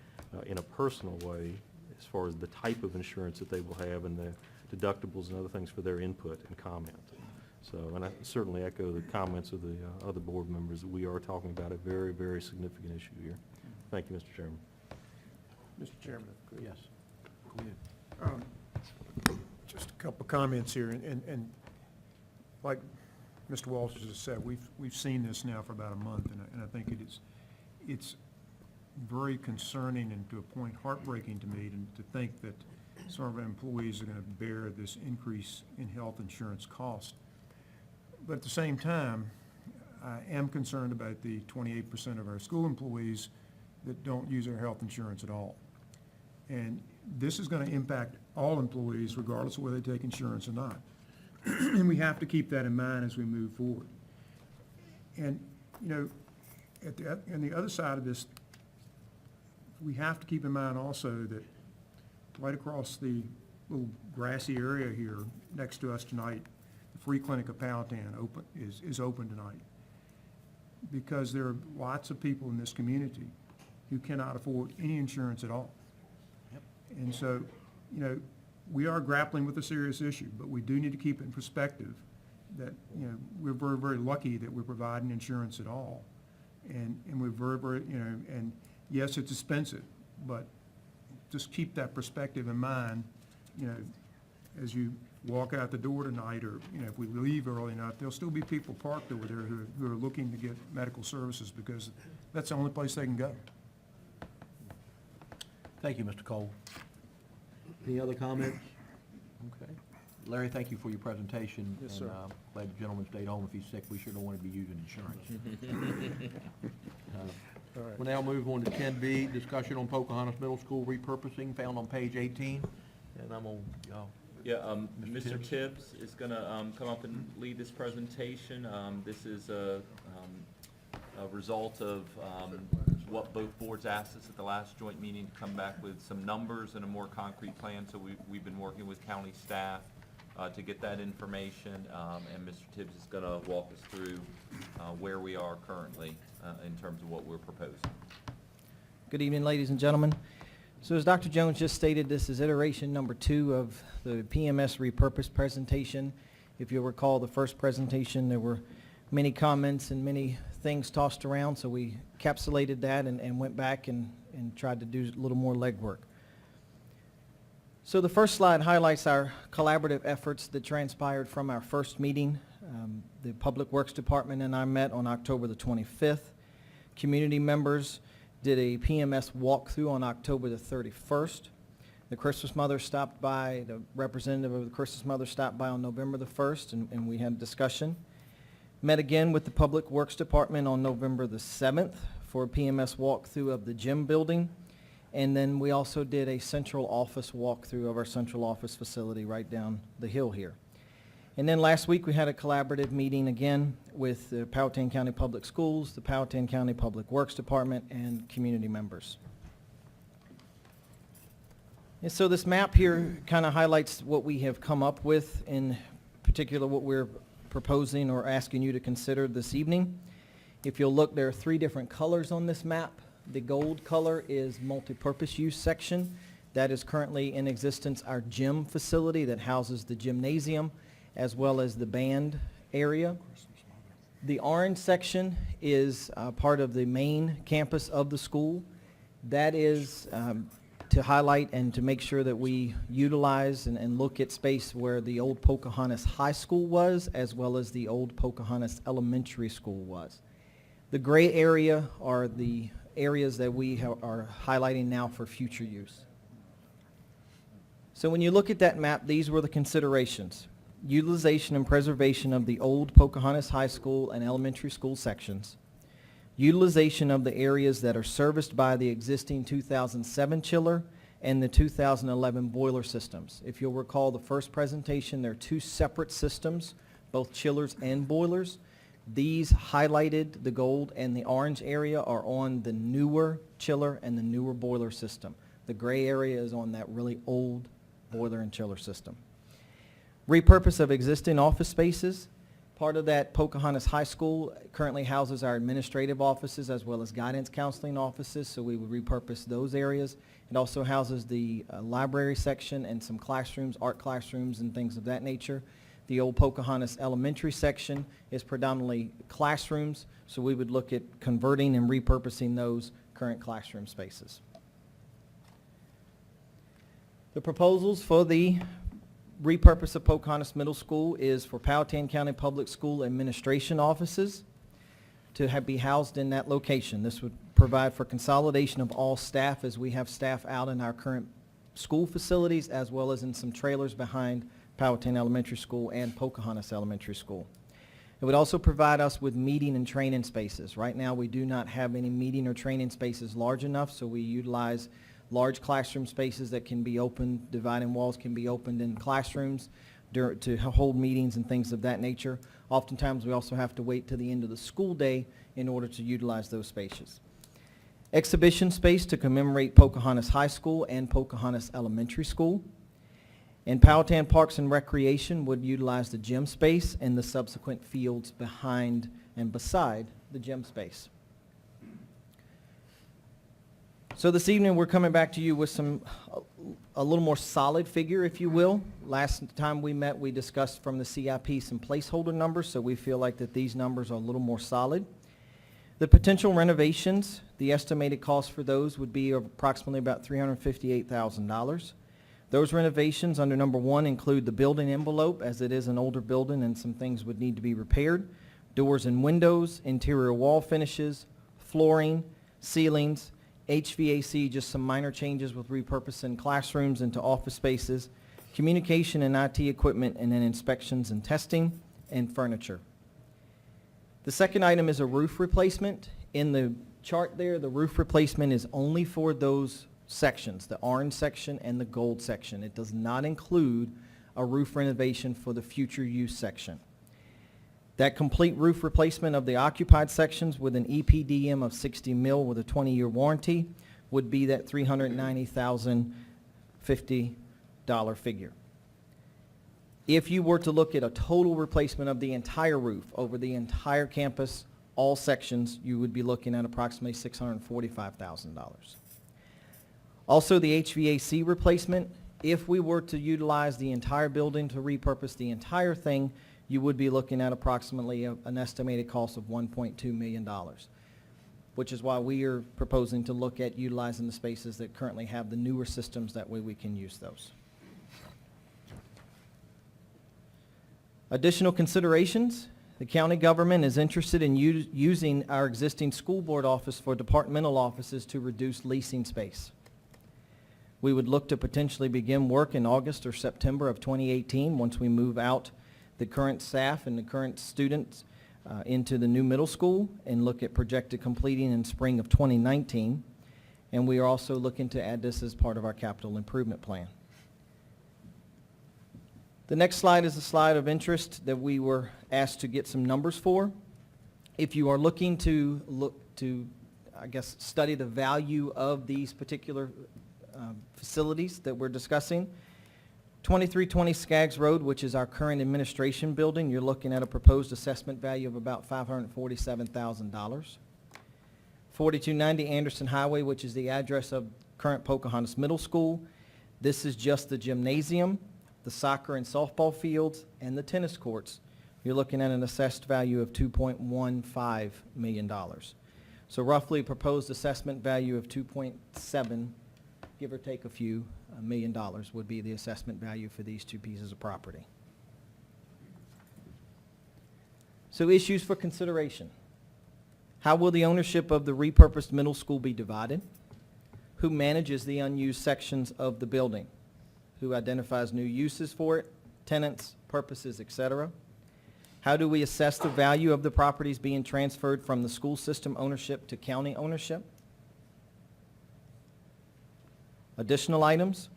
in a personal way, as far as the type of insurance that they will have and the deductibles and other things for their input and comment. So, and I certainly echo the comments of the other board members that we are talking about a very, very significant issue here. Thank you, Mr. Chairman. Mr. Chairman. Yes. Go ahead. Just a couple of comments here, and like Mr. Walters has said, we've seen this now for about a month, and I think it's very concerning and to a point heartbreaking to me to think that some of our employees are going to bear this increase in health insurance cost. But at the same time, I am concerned about the 28% of our school employees that don't use our health insurance at all. And this is going to impact all employees regardless of whether they take insurance or not. And we have to keep that in mind as we move forward. And, you know, on the other side of this, we have to keep in mind also that right across the little grassy area here next to us tonight, the free clinic of Powhatan is open tonight, because there are lots of people in this community who cannot afford any insurance at all. Yep. And so, you know, we are grappling with a serious issue, but we do need to keep it in perspective that, you know, we're very, very lucky that we're providing insurance at all. And we're very, very, you know, and yes, it's expensive, but just keep that perspective in mind, you know, as you walk out the door tonight, or, you know, if we leave early enough, there'll still be people parked over there who are looking to get medical services because that's the only place they can go. Thank you, Mr. Cole. Any other comments? Okay. Larry, thank you for your presentation. Yes, sir. And glad the gentleman stayed home. If he's sick, we sure don't want to be using insurance. All right. We'll now move on to 10B, discussion on Pocahontas Middle School repurposing, found on page 18. And I'm on, Yeah, Mr. Mr. Tibbs? Tibbs is gonna come up and lead this presentation. This is a result of what both boards asked us at the last joint meeting to come back with some numbers and a more concrete plan. So we've been working with county staff to get that information, and Mr. Tibbs is going to walk us through where we are currently in terms of what we're proposing. Good evening, ladies and gentlemen. So as Dr. Jones just stated, this is iteration number 2 of the PMS repurpose presentation. If you'll recall the first presentation, there were many comments and many things tossed around, so we encapsulated that and went back and tried to do a little more legwork. So the first slide highlights our collaborative efforts that transpired from our first meeting. The Public Works Department and I met on October the 25th. Community members did a PMS walkthrough on October the 31st. The Christmas Mother stopped by, the representative of the Christmas Mother stopped by on November the 1st, and we had a discussion. Met again with the Public Works Department on November the 7th for a PMS walkthrough of the gym building. And then we also did a central office walkthrough of our central office facility right down the hill here. And then last week we had a collaborative meeting again with the Powhatan County Public Schools, the Powhatan County Public Works Department, and community members. And so this map here kind of highlights what we have come up with, in particular what we're proposing or asking you to consider this evening. If you'll look, there are 3 different colors on this map. The gold color is multipurpose use section. That is currently in existence our gym facility that houses the gymnasium as well as the band area. The orange section is part of the main campus of the school. That is to highlight and to make sure that we utilize and look at space where the old Pocahontas High School was, as well as the old Pocahontas Elementary School was. The gray area are the areas that we are highlighting now for future use. So when you look at that map, these were the considerations. Utilization and preservation of the old Pocahontas High School and elementary school sections. Utilization of the areas that are serviced by the existing 2007 chiller and the 2011 boiler systems. If you'll recall the first presentation, there are 2 separate systems, both chillers and boilers. These highlighted, the gold and the orange area, are on the newer chiller and the newer boiler system. The gray area is on that really old boiler and chiller system. Repurpose of existing office spaces. Part of that Pocahontas High School currently houses our administrative offices as well as guidance counseling offices, so we would repurpose those areas. It also houses the library section and some classrooms, art classrooms and things of that nature. The old Pocahontas Elementary section is predominantly classrooms, so we would look at converting and repurposing those current classroom spaces. The proposals for the repurpose of Pocahontas Middle School is for Powhatan County Public School administration offices to be housed in that location. This would provide for consolidation of all staff, as we have staff out in our current school facilities as well as in some trailers behind Powhatan Elementary School and Pocahontas Elementary School. It would also provide us with meeting and training spaces. Right now we do not have any meeting or training spaces large enough, so we utilize large classroom spaces that can be opened, dividing walls can be opened in classrooms to hold meetings and things of that nature. Oftentimes we also have to wait till the end of the school day in order to utilize those spaces. Exhibition space to commemorate Pocahontas High School and Pocahontas Elementary School. And Powhatan Parks and Recreation would utilize the gym space and the subsequent fields behind and beside the gym space. So this evening we're coming back to you with a little more solid figure, if you will. Last time we met, we discussed from the CIP some placeholder numbers, so we feel like that these numbers are a little more solid. The potential renovations, the estimated cost for those would be approximately about $358,000. Those renovations under number 1 include the building envelope, as it is an older building and some things would need to be repaired. Doors and windows, interior wall finishes, flooring, ceilings, HVAC, just some minor changes with repurposing classrooms into office spaces, communication and IT equipment, and then inspections and testing, and furniture. The second item is a roof replacement. In the chart there, the roof replacement is only for those sections, the orange section and the gold section. It does not include a roof renovation for the future use section. That complete roof replacement of the occupied sections with an EPDM of 60 mil with a 20-year warranty would be that $390,050 figure. If you were to look at a total replacement of the entire roof over the entire campus, all sections, you would be looking at approximately $645,000. Also, the HVAC replacement, if we were to utilize the entire building to repurpose the entire thing, you would be looking at approximately an estimated cost of $1.2 million, which is why we are proposing to look at utilizing the spaces that currently have the newer systems. That way we can use those. Additional considerations, the county government is interested in using our existing school board office for departmental offices to reduce leasing space. We would look to potentially begin work in August or September of 2018 once we move out the current staff and the current students into the new middle school, and look at projected completing in spring of 2019. And we are also looking to add this as part of our capital improvement plan. The next slide is a slide of interest that we were asked to get some numbers for. If you are looking to study the value of these particular facilities that we're discussing, 2320 Skaggs Road, which is our current administration building, you're looking at a proposed assessment value of about $547,000. 4290 Anderson Highway, which is the address of current Pocahontas Middle School. This is just the gymnasium, the soccer and softball fields, and the tennis courts. You're looking at an assessed value of $2.15 million. So roughly a proposed assessment value of 2.7, give or take a few $1 million, would be the assessment value for these two pieces of property. So issues for consideration. How will the ownership of the repurposed middle school be divided? Who manages the unused sections of the building? Who identifies new uses for it, tenants, purposes, etc.? How do we assess the value of the properties being transferred from the school system ownership to county ownership? Additional items.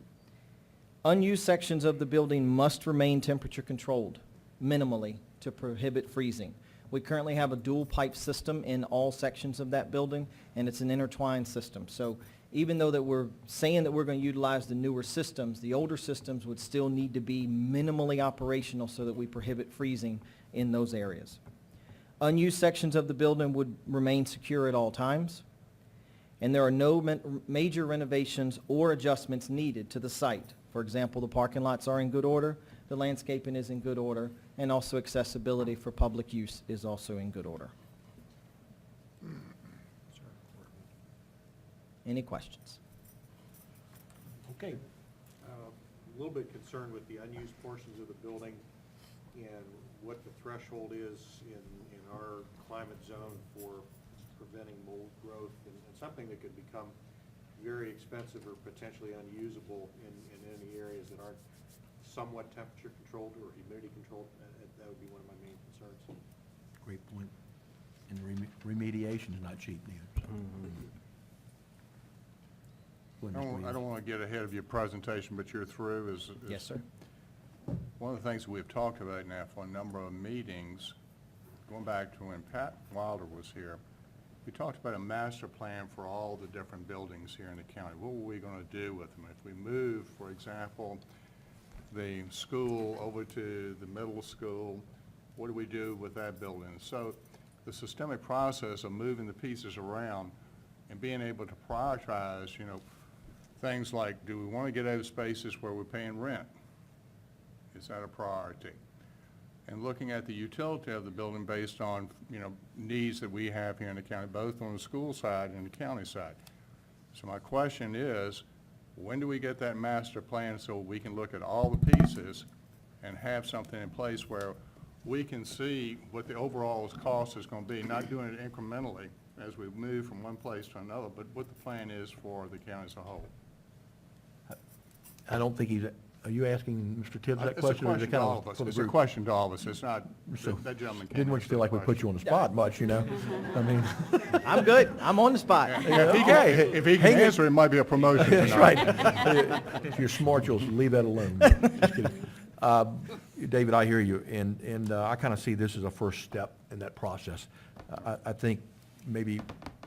Unused sections of the building must remain temperature controlled, minimally, to prohibit freezing. We currently have a dual pipe system in all sections of that building, and it's an intertwined system. So even though that we're saying that we're going to utilize the newer systems, the older systems would still need to be minimally operational so that we prohibit freezing in those areas. Unused sections of the building would remain secure at all times, and there are no major renovations or adjustments needed to the site. For example, the parking lots are in good order, the landscaping is in good order, and also accessibility for public use is also in good order. Any questions? Okay. A little bit concerned with the unused portions of the building and what the threshold is in our climate zone for preventing mold growth and something that could become very expensive or potentially unusable in any areas that aren't somewhat temperature controlled or humidity controlled. That would be one of my main concerns. Great point. And remediation is not cheap neither. So. I don't want to get ahead of your presentation, but you're through. Yes, sir. One of the things we've talked about now for a number of meetings, going back to when Pat Wilder was here, we talked about a master plan for all the different buildings here in the county. What were we going to do with them? If we move, for example, the school over to the middle school, what do we do with that building? So the systemic process of moving the pieces around and being able to prioritize, things like, do we want to get out of spaces where we're paying rent? Is that a priority? And looking at the utility of the building based on, needs that we have here in the county, both on the school side and the county side. So my question is, when do we get that master plan so we can look at all the pieces and have something in place where we can see what the overall cost is going to be, not doing it incrementally as we move from one place to another, but what the plan is for the county as a whole? I don't think he's, are you asking Mr. Tibbs that It's a question? Or is question it to kind all of of us. for the It's a group? question to all of us. It's not, So, that gentleman can't didn't want you to answer feel like we the put you on the spot much, I mean. I'm good. I'm on the spot. If he can answer, it might be a promotion That's tonight. right. If you're smart, you'll leave that alone. Just kidding. David, I hear you, and I kind of see this as a first step in that process. I think maybe,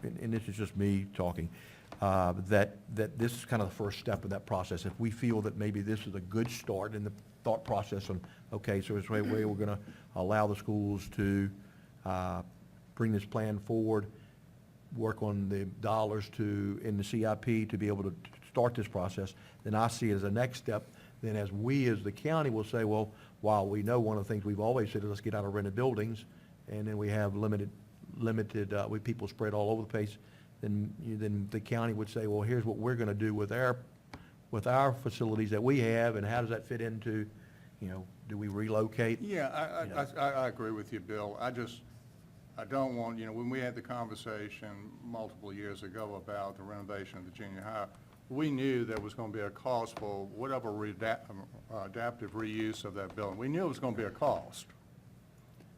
and this is just me talking, that this is kind of the first step in that process. If we feel that maybe this is a good start in the thought process on okay, so it's way we're going to allow the schools to bring this plan forward, work on the dollars in the CIP to be able to start this process, then I see it as a next step. Then as the county will say, well, while we know one of the things we've always said is let's get out of rented buildings, and then we have limited, with people spread all over the place, then the county would say, well, here's what we're going to do with our facilities that we have, and how does that fit into, do we relocate? Yeah, I agree with you, Bill. I don't want, when we had the conversation multiple years ago about the renovation of the junior high, we knew there was going to be a cost for whatever adaptive reuse of that building. We knew it was going to be a cost.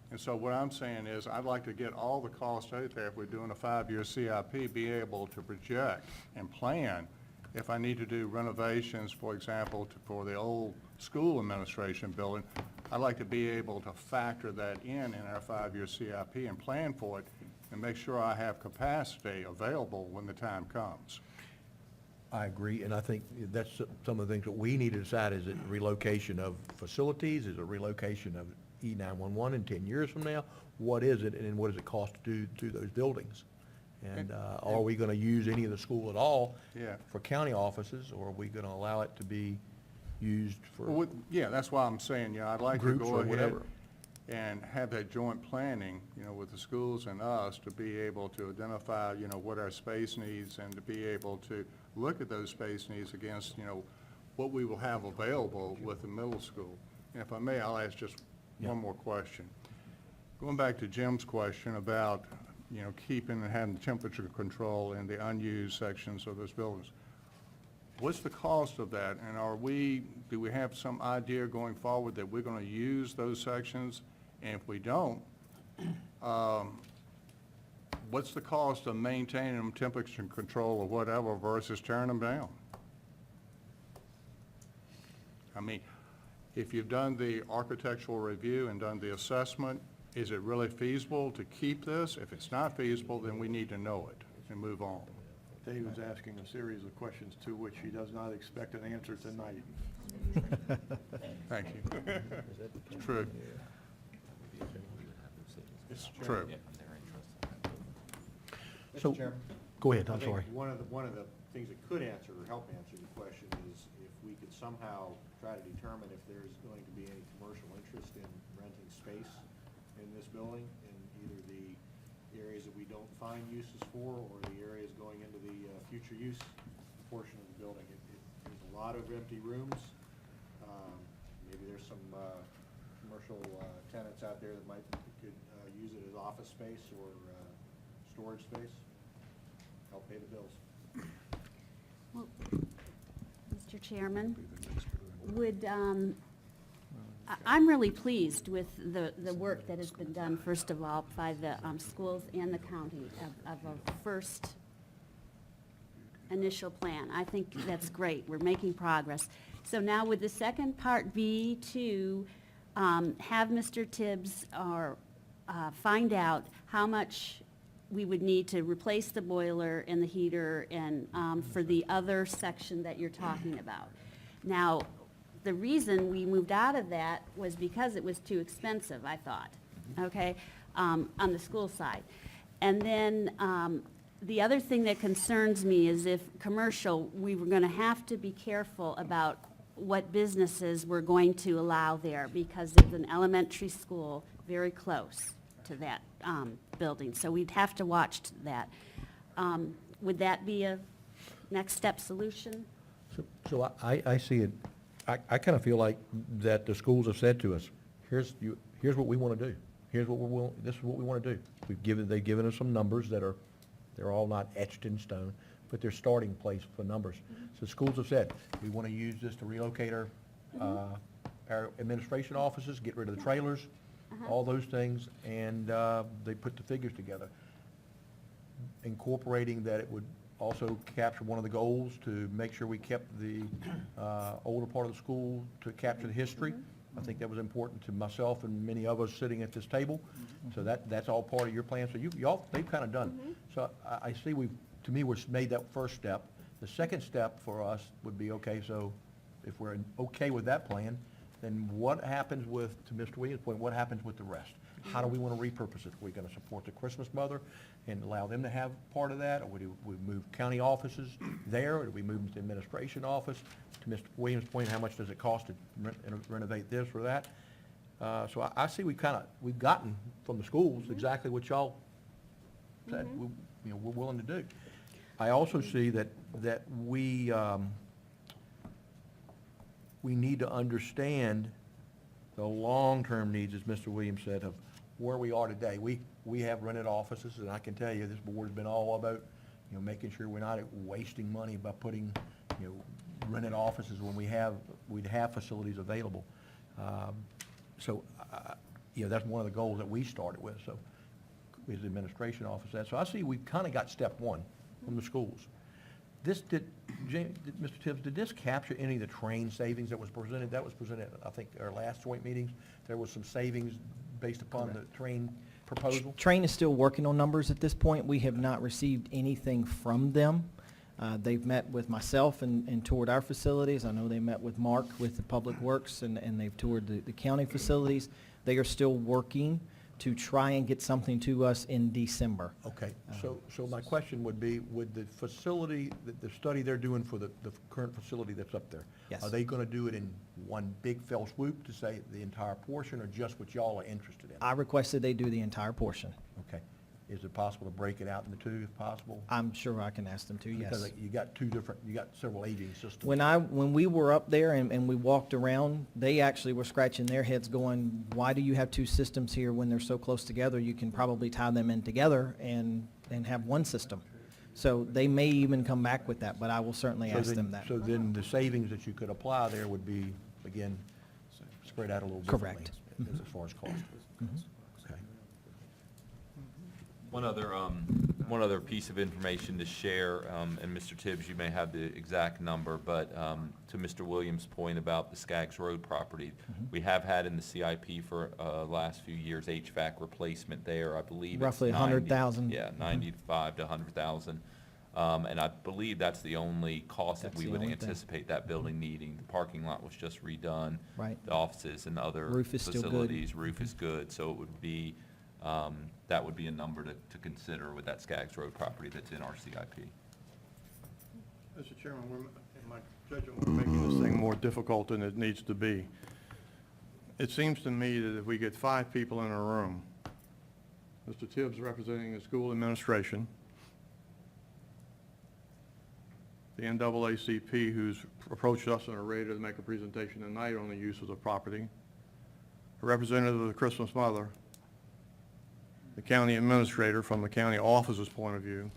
And so what I'm saying is I'd like to get all the costs out there if we're doing a 5-year CIP, be able to project and plan if I need to do renovations, for example, for the old school administration building. I'd like to be able to factor that in our 5-year CIP and plan for it and make sure I have capacity available when the time comes. I agree, and I think that's some of the things that we need to decide. Is it relocation of facilities? Is it relocation of E911 in 10 years from now? What is it, and what does it cost to do those buildings? And are we going to use any of the school at all for county offices, or are we going to allow it to be used for yeah, that's why I'm saying, I'd like to groups go or ahead whatever? And have that joint planning, with the schools and us to be able to identify, what our space needs and to be able to look at those space needs against, what we will have available with the middle school. And if I may, I'll ask just one more question. Going back to Jim's question about, keeping and having temperature control in the unused sections of those buildings. What's the cost of that? And do we have some idea going forward that we're going to use those sections? And if we don't, what's the cost of maintaining them temperature control or whatever versus tearing them down? I mean, if you've done the architectural review and done the assessment, is it really feasible to keep this? If it's not feasible, then we need to know it and move on. David's asking a series of questions to which he does not expect an answer tonight. Thank you. It's true. It's true. So, Mr. Chairman? go ahead, I I'm think sorry. one of the things that could answer or help answer the question is if we could somehow try to determine if there's going to be any commercial interest in renting space in this building, in either the areas that we don't find uses for or the areas going into the future use portion of the building. There's a lot of empty rooms. Maybe there's some commercial tenants out there that could use it as office space or storage space, help pay the bills. Well, Mr. Chairman, I'm really pleased with the work that has been done, first of all, by the schools and the county of a first initial plan. I think that's great. We're making progress. So now with the second part B to have Mr. Tibbs find out how much we would need to replace the boiler and the heater and for the other section that you're talking about. Now, the reason we moved out of that was because it was too expensive, I thought, okay, on the school side. And then the other thing that concerns me is if commercial, we were going to have to be careful about what businesses we're going to allow there because there's an elementary school very close to that building. So we'd have to watch that. Would that be a next step solution? So I see it, I kind of feel like that the schools have said to us, here's what we want to do. Here's what this is what we want to do. They've given us some numbers they're all not etched in stone, but they're starting place for numbers. So schools have said, we want to use this to relocate our administration offices, get rid of the trailers, all those things, and they put the figures together. Incorporating that it would also capture one of the goals to make sure we kept the older part of the school to capture the history. I think that was important to myself and many of us sitting at this table. So that's all part of your plan. So they've kind of done. So I see we've made that first step. The second step for us would be, okay, so if we're okay with that plan, then what happens with, to Mr. Williams' point, what happens with the rest? How do we want to repurpose it? Are we going to support the Christmas Mother and allow them to have part of that? Or do we move county offices there, or do we move them to the administration office? To Mr. Williams' point, how much does it cost to renovate this or that? So I see we've gotten from the schools exactly what y'all said, we're willing to do. I also see that we need to understand the long-term needs, as Mr. Williams said, of where we are today. We have rented offices, and I can tell you, this board's been all about, making sure we're not wasting money by putting, rented offices when we'd have facilities available. So, that's one of the goals that we started with, so, is the administration office. So I see we've kind of got step one from the schools. Mr. Tibbs, did this capture any of the train savings that was presented? That was presented, I think, at our last joint meetings. There was some savings based upon the train proposal? Train is still working on numbers at this point. We have not received anything from them. They've met with myself and toured our facilities. I know they met with Mark with the Public Works, and they've toured the county facilities. They are still working to try and get something to us in December. Okay, so my question would be, would the facility, the study they're doing for the current facility that's up there, Yes. are they gonna do it in one big fell swoop to say the entire portion, or just what y'all are interested in? I requested they do the entire portion. Okay, is it possible to break it out into two if possible? I'm sure I can ask them to, yes. Because you got several aging systems. When we were up there and we walked around, they actually were scratching their heads going, why do you have two systems here when they're so close together? You can probably tie them in together and have one system. So they may even come back with that, but I will certainly ask them that. So then the savings that you could apply there would be, again, spread out a little differently. Correct. As far as cost. Okay. One other piece of information to share, and Mr. Tibbs, you may have the exact number, but to Mr. Williams' point about the Skaggs Road property, we have had in the CIP for last few years HVAC replacement there. I believe it's Roughly 90 100,000. Yeah, 95 to 100,000. And I believe that's the only cost that That's we the would only thing. anticipate that building needing. The parking lot was just redone. Right. The offices and other Roof is still good. facilities, roof is good, so it would be, that would be a number to consider with that Skaggs Road property that's in our CIP. Mr. Chairman, in my judgment, we're making this thing more difficult than it needs to be. It seems to me that if we get 5 people in a room, Mr. Tibbs representing the school administration, the NAACP, who's approached us and are ready to make a presentation tonight on the use of the property, a representative of the Christmas Mother, the county administrator from the county office's point of view,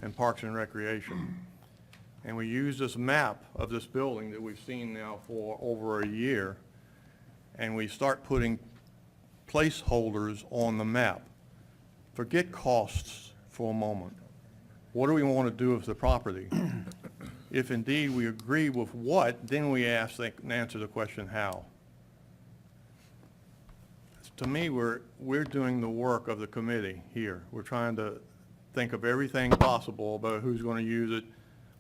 and Parks and Recreation. And we use this map of this building that we've seen now for over a year, and we start putting placeholders on the map. Forget costs for a moment. What do we want to do with the property? If indeed we agree with what, then we answer the question how. To me, we're doing the work of the committee here. We're trying to think of everything possible about who's going to use it,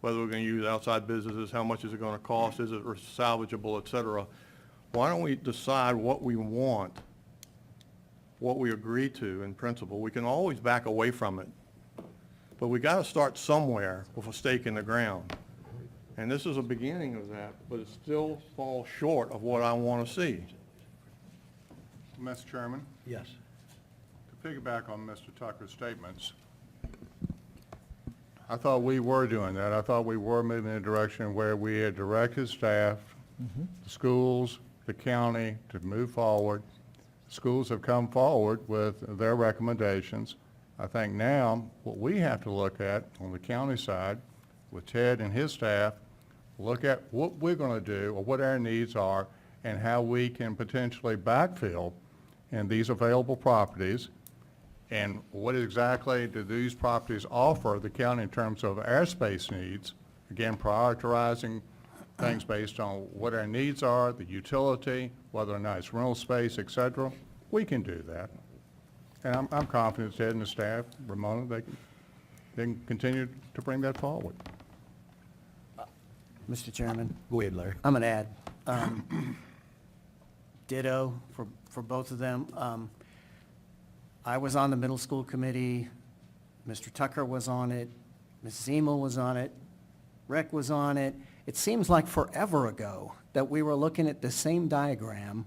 whether we're going to use outside businesses, how much is it going to cost, is it salvageable, et cetera. Why don't we decide what we want, what we agree to in principle? We can always back away from it, but we got to start somewhere with a stake in the ground. And this is a beginning of that, but it still falls short of what I want to see. Mr. Chairman, Yes. to piggyback on Mr. Tucker's statements, I thought we were doing that. I thought we were moving in a direction where we had directed staff, the schools, the county to move forward. Schools have come forward with their recommendations. I think now what we have to look at on the county side with Ted and his staff, look at what we're going to do or what our needs are and how we can potentially backfill in these available properties, and what exactly do these properties offer the county in terms of our space needs. Again, prioritizing things based on what our needs are, the utility, whether or not it's rental space, et cetera. We can do that. And I'm confident Ted and the staff, Ramona, they can continue to bring that forward. Mr. Chairman, Go ahead, Larry. I'm going to add, ditto for both of them. I was on the middle school committee, Mr. Tucker was on it, Mrs. Emil was on it, Rick was on it. It seems like forever ago that we were looking at the same diagram,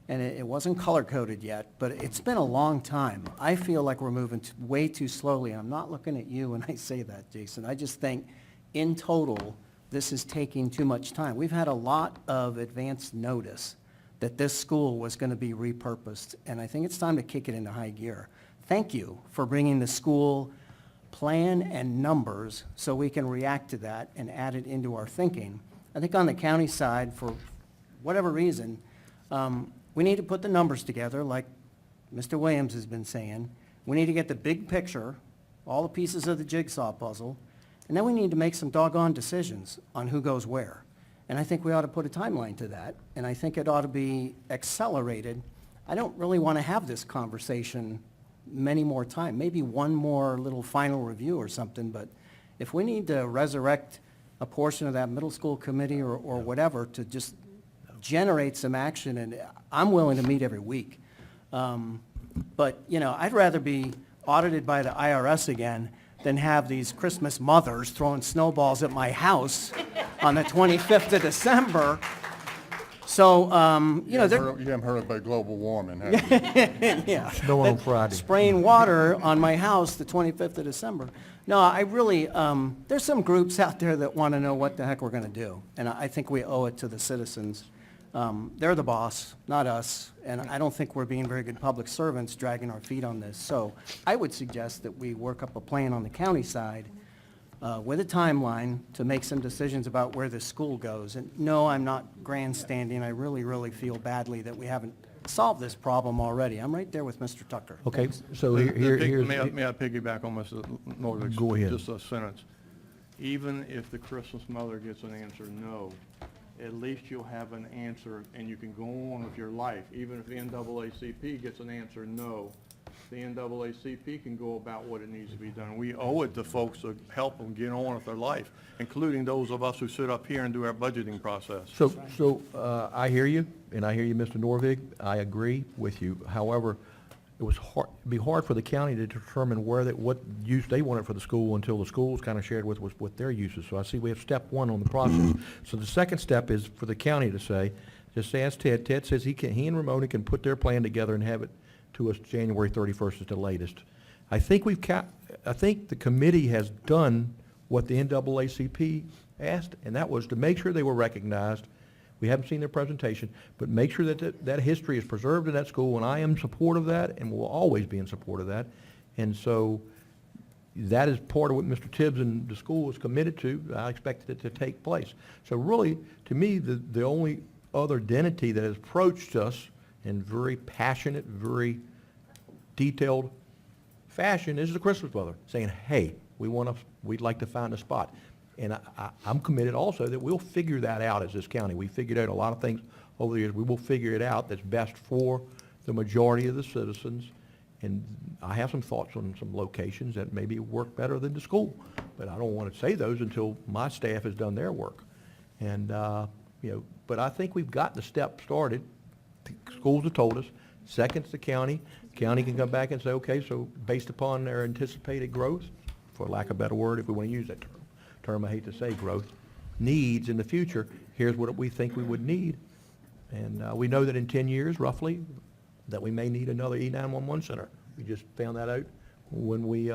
and it wasn't color-coded yet, but it's been a long time. I feel like we're moving way too slowly. I'm not looking at you when I say that, Jason. I just think, in total, this is taking too much time. We've had a lot of advance notice that this school was going to be repurposed, and I think it's time to kick it into high gear. Thank you for bringing the school plan and numbers so we can react to that and add it into our thinking. I think on the county side, for whatever reason, we need to put the numbers together, like Mr. Williams has been saying. We need to get the big picture, all the pieces of the jigsaw puzzle, and then we need to make some doggone decisions on who goes where. And I think we ought to put a timeline to that, and I think it ought to be accelerated. I don't really want to have this conversation many more time, maybe one more little final review or something, but if we need to resurrect a portion of that middle school committee or whatever to just generate some action, and I'm willing to meet every week. But, you know, I'd rather be audited by the IRS again than have these Christmas mothers throwing snowballs at my house on the 25th of December. So, you know, You haven't heard about global warming, have you? yeah. Snow on Friday. Spraying water on my house the 25th of December. No, I really, there's some groups out there that want to know what the heck we're going to do. And I think we owe it to the citizens. They're the boss, not us. And I don't think we're being very good public servants dragging our feet on this. So I would suggest that we work up a plan on the county side with a timeline to make some decisions about where the school goes. And no, I'm not grandstanding. I really, really feel badly that we haven't solved this problem already. I'm right there with Mr. Tucker. Okay, so The- here, the pig- here's. May I piggyback on Mr. Norvick's? Go ahead. Just a sentence. Even if the Christmas mother gets an answer no, at least you'll have an answer and you can go on with your life. Even if the NAACP gets an answer no, the NAACP can go about what it needs to be done. We owe it to folks to help them get on with their life, including those of us who sit up here and do our budgeting process. So, I hear you, and I hear you, Mr. Norvig. I agree with you. However, it'd be hard for the county to determine what use they wanted for the school until the schools kind of shared with us what their uses. So I see we have step one on the process. So the second step is for the county to say, just ask Ted. Ted says he and Ramona can put their plan together and have it to us January 31st at the latest. I think the committee has done what the NAACP asked, and that was to make sure they were recognized. We haven't seen their presentation, but make sure that history is preserved in that school, and I am in support of that and will always be in support of that. And so that is part of what Mr. Tibbs and the school is committed to. I expected it to take place. So really, to me, the only other entity that has approached us in very passionate, very detailed fashion is the Christmas mother, saying, hey, we'd like to find a spot. And I'm committed also that we'll figure that out as this county. We figured out a lot of things over the years. We will figure it out that's best for the majority of the citizens. And I have some thoughts on some locations that maybe work better than the school. But I don't want to say those until my staff has done their work. And, but I think we've got the step started. The schools have told us. Second's the county. County can come back and say, okay, so based upon their anticipated growth, for lack of a better word, if we want to use that term, I hate to say growth, needs in the future, here's what we think we would need. And we know that in 10 years, roughly, that we may need another E911 center. We just found that out when we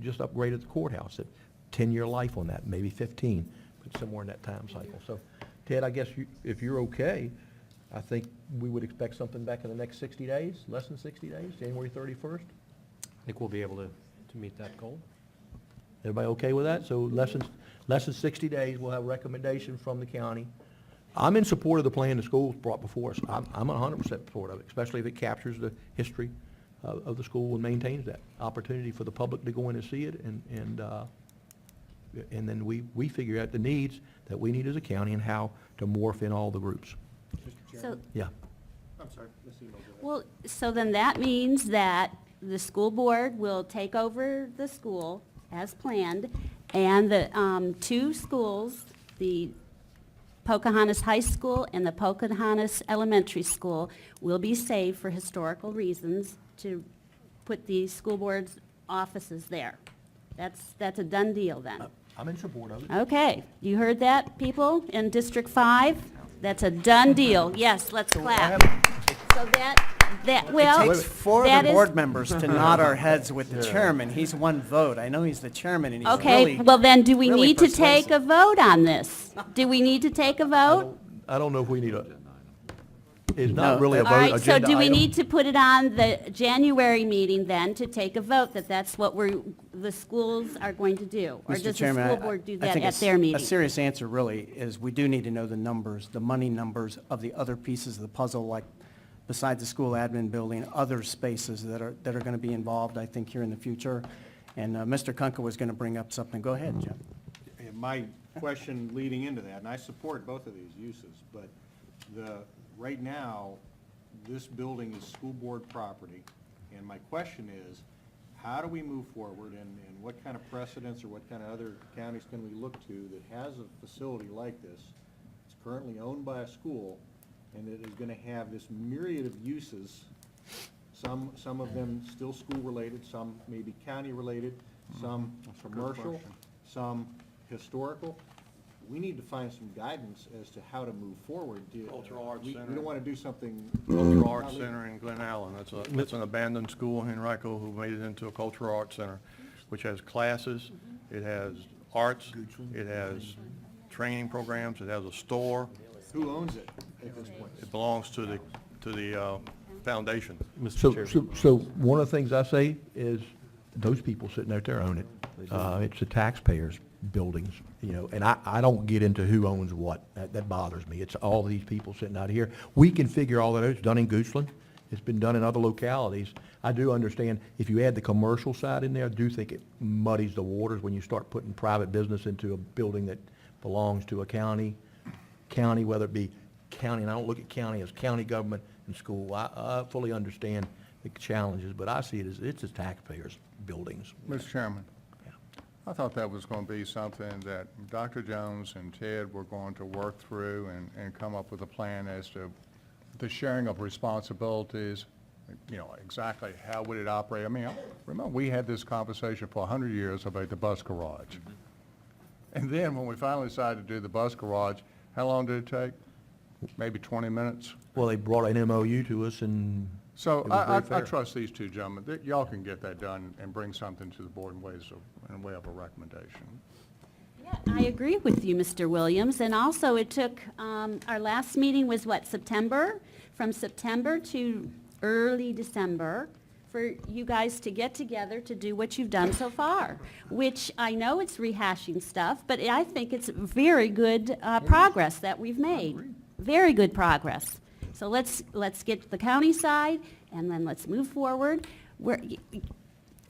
just upgraded the courthouse. At 10-year life on that, maybe 15, but somewhere in that time cycle. So, Ted, I guess if you're okay, I think we would expect something back in the next 60 days, less than 60 days, January 31st. I think we'll be able to meet that goal. Everybody okay with that? So less than 60 days, we'll have a recommendation from the county. I'm in support of the plan the schools brought before us. I'm 100% support of it, especially if it captures the history of the school and maintains that opportunity for the public to go in and see it, and then we figure out the needs that we need as a county and how to morph in all the groups. So, Yeah. I'm sorry, Ms. Emo, go ahead. well, so then that means that the school board will take over the school as planned, and the two schools, the Pocahontas High School and the Pocahontas Elementary School will be saved for historical reasons to put the school board's offices there. That's a done deal then. I'm in support of it. Okay, you heard that, people in District 5? That's a done deal. Yes, let's clap. So well, It takes four that of the is- board members to nod our heads with the chairman. He's one vote. I know he's the chairman, and he's really, Okay, well then, do we really need to take a persuasive. vote on this? Do we need to take a vote? I don't know if we need a, it's No, not really a All vote, right, so agenda do we item. need to put it on the January meeting then to take a vote, that that's what the schools are going to do? Or Mr. does the Chairman, school board do I that think at their A meeting? serious answer really is we do need to know the numbers, the money numbers of the other pieces of the puzzle, like besides the school admin building, other spaces that are going to be involved, I think, here in the future. And Mr. Kunkel was going to bring up something. Go ahead, Jim. And my question leading into that, and I support both of these uses, but right now, this building is school board property, and my question is, how do we move forward, and what kind of precedents or what kind of other counties can we look to that has a facility like this? It's currently owned by a school, and it is gonna have this myriad of uses, some of them still school-related, some maybe county-related, some commercial, some historical. We need to find some guidance as to how to move forward. Cultural Arts We Center. don't wanna do something. Cultural Arts Center in Glen Allen. That's an abandoned school in Henrico who made it into a cultural arts center, which has classes, it has arts, it has training programs, it has a store. Who owns it at this point? It belongs to the foundation. So one of the things I say is, those people sitting out there own it. It's the taxpayers' buildings, and I don't get into who owns what. That bothers me. It's all these people sitting out here. We can figure all that out. It's done in Goochland. It's been done in other localities. I do understand, if you add the commercial side in there, I do think it muddies the waters when you start putting private business into a building that belongs to a county, whether it be county, and I don't look at county as county government and school. I fully understand the challenges, but I see it as, it's taxpayers' buildings. Mr. Chairman, I thought that was going to be something that Dr. Jones and Ted were going to work through and come up with a plan as to the sharing of responsibilities, exactly how would it operate. I mean, remember, we had this conversation for 100 years about the bus garage. And then when we finally decided to do the bus garage, how long did it take? Maybe 20 minutes? Well, they brought an MOU to us, and So it was very I fair. trust these two gentlemen, that y'all can get that done and bring something to the board in way of a recommendation. Yeah, I agree with you, Mr. Williams, and also it took, our last meeting was what, September? From September to early December, for you guys to get together to do what you've done so far, which I know it's rehashing stuff, but I think it's very good progress that we've made. Very good progress. So let's get the county side, and then let's move forward.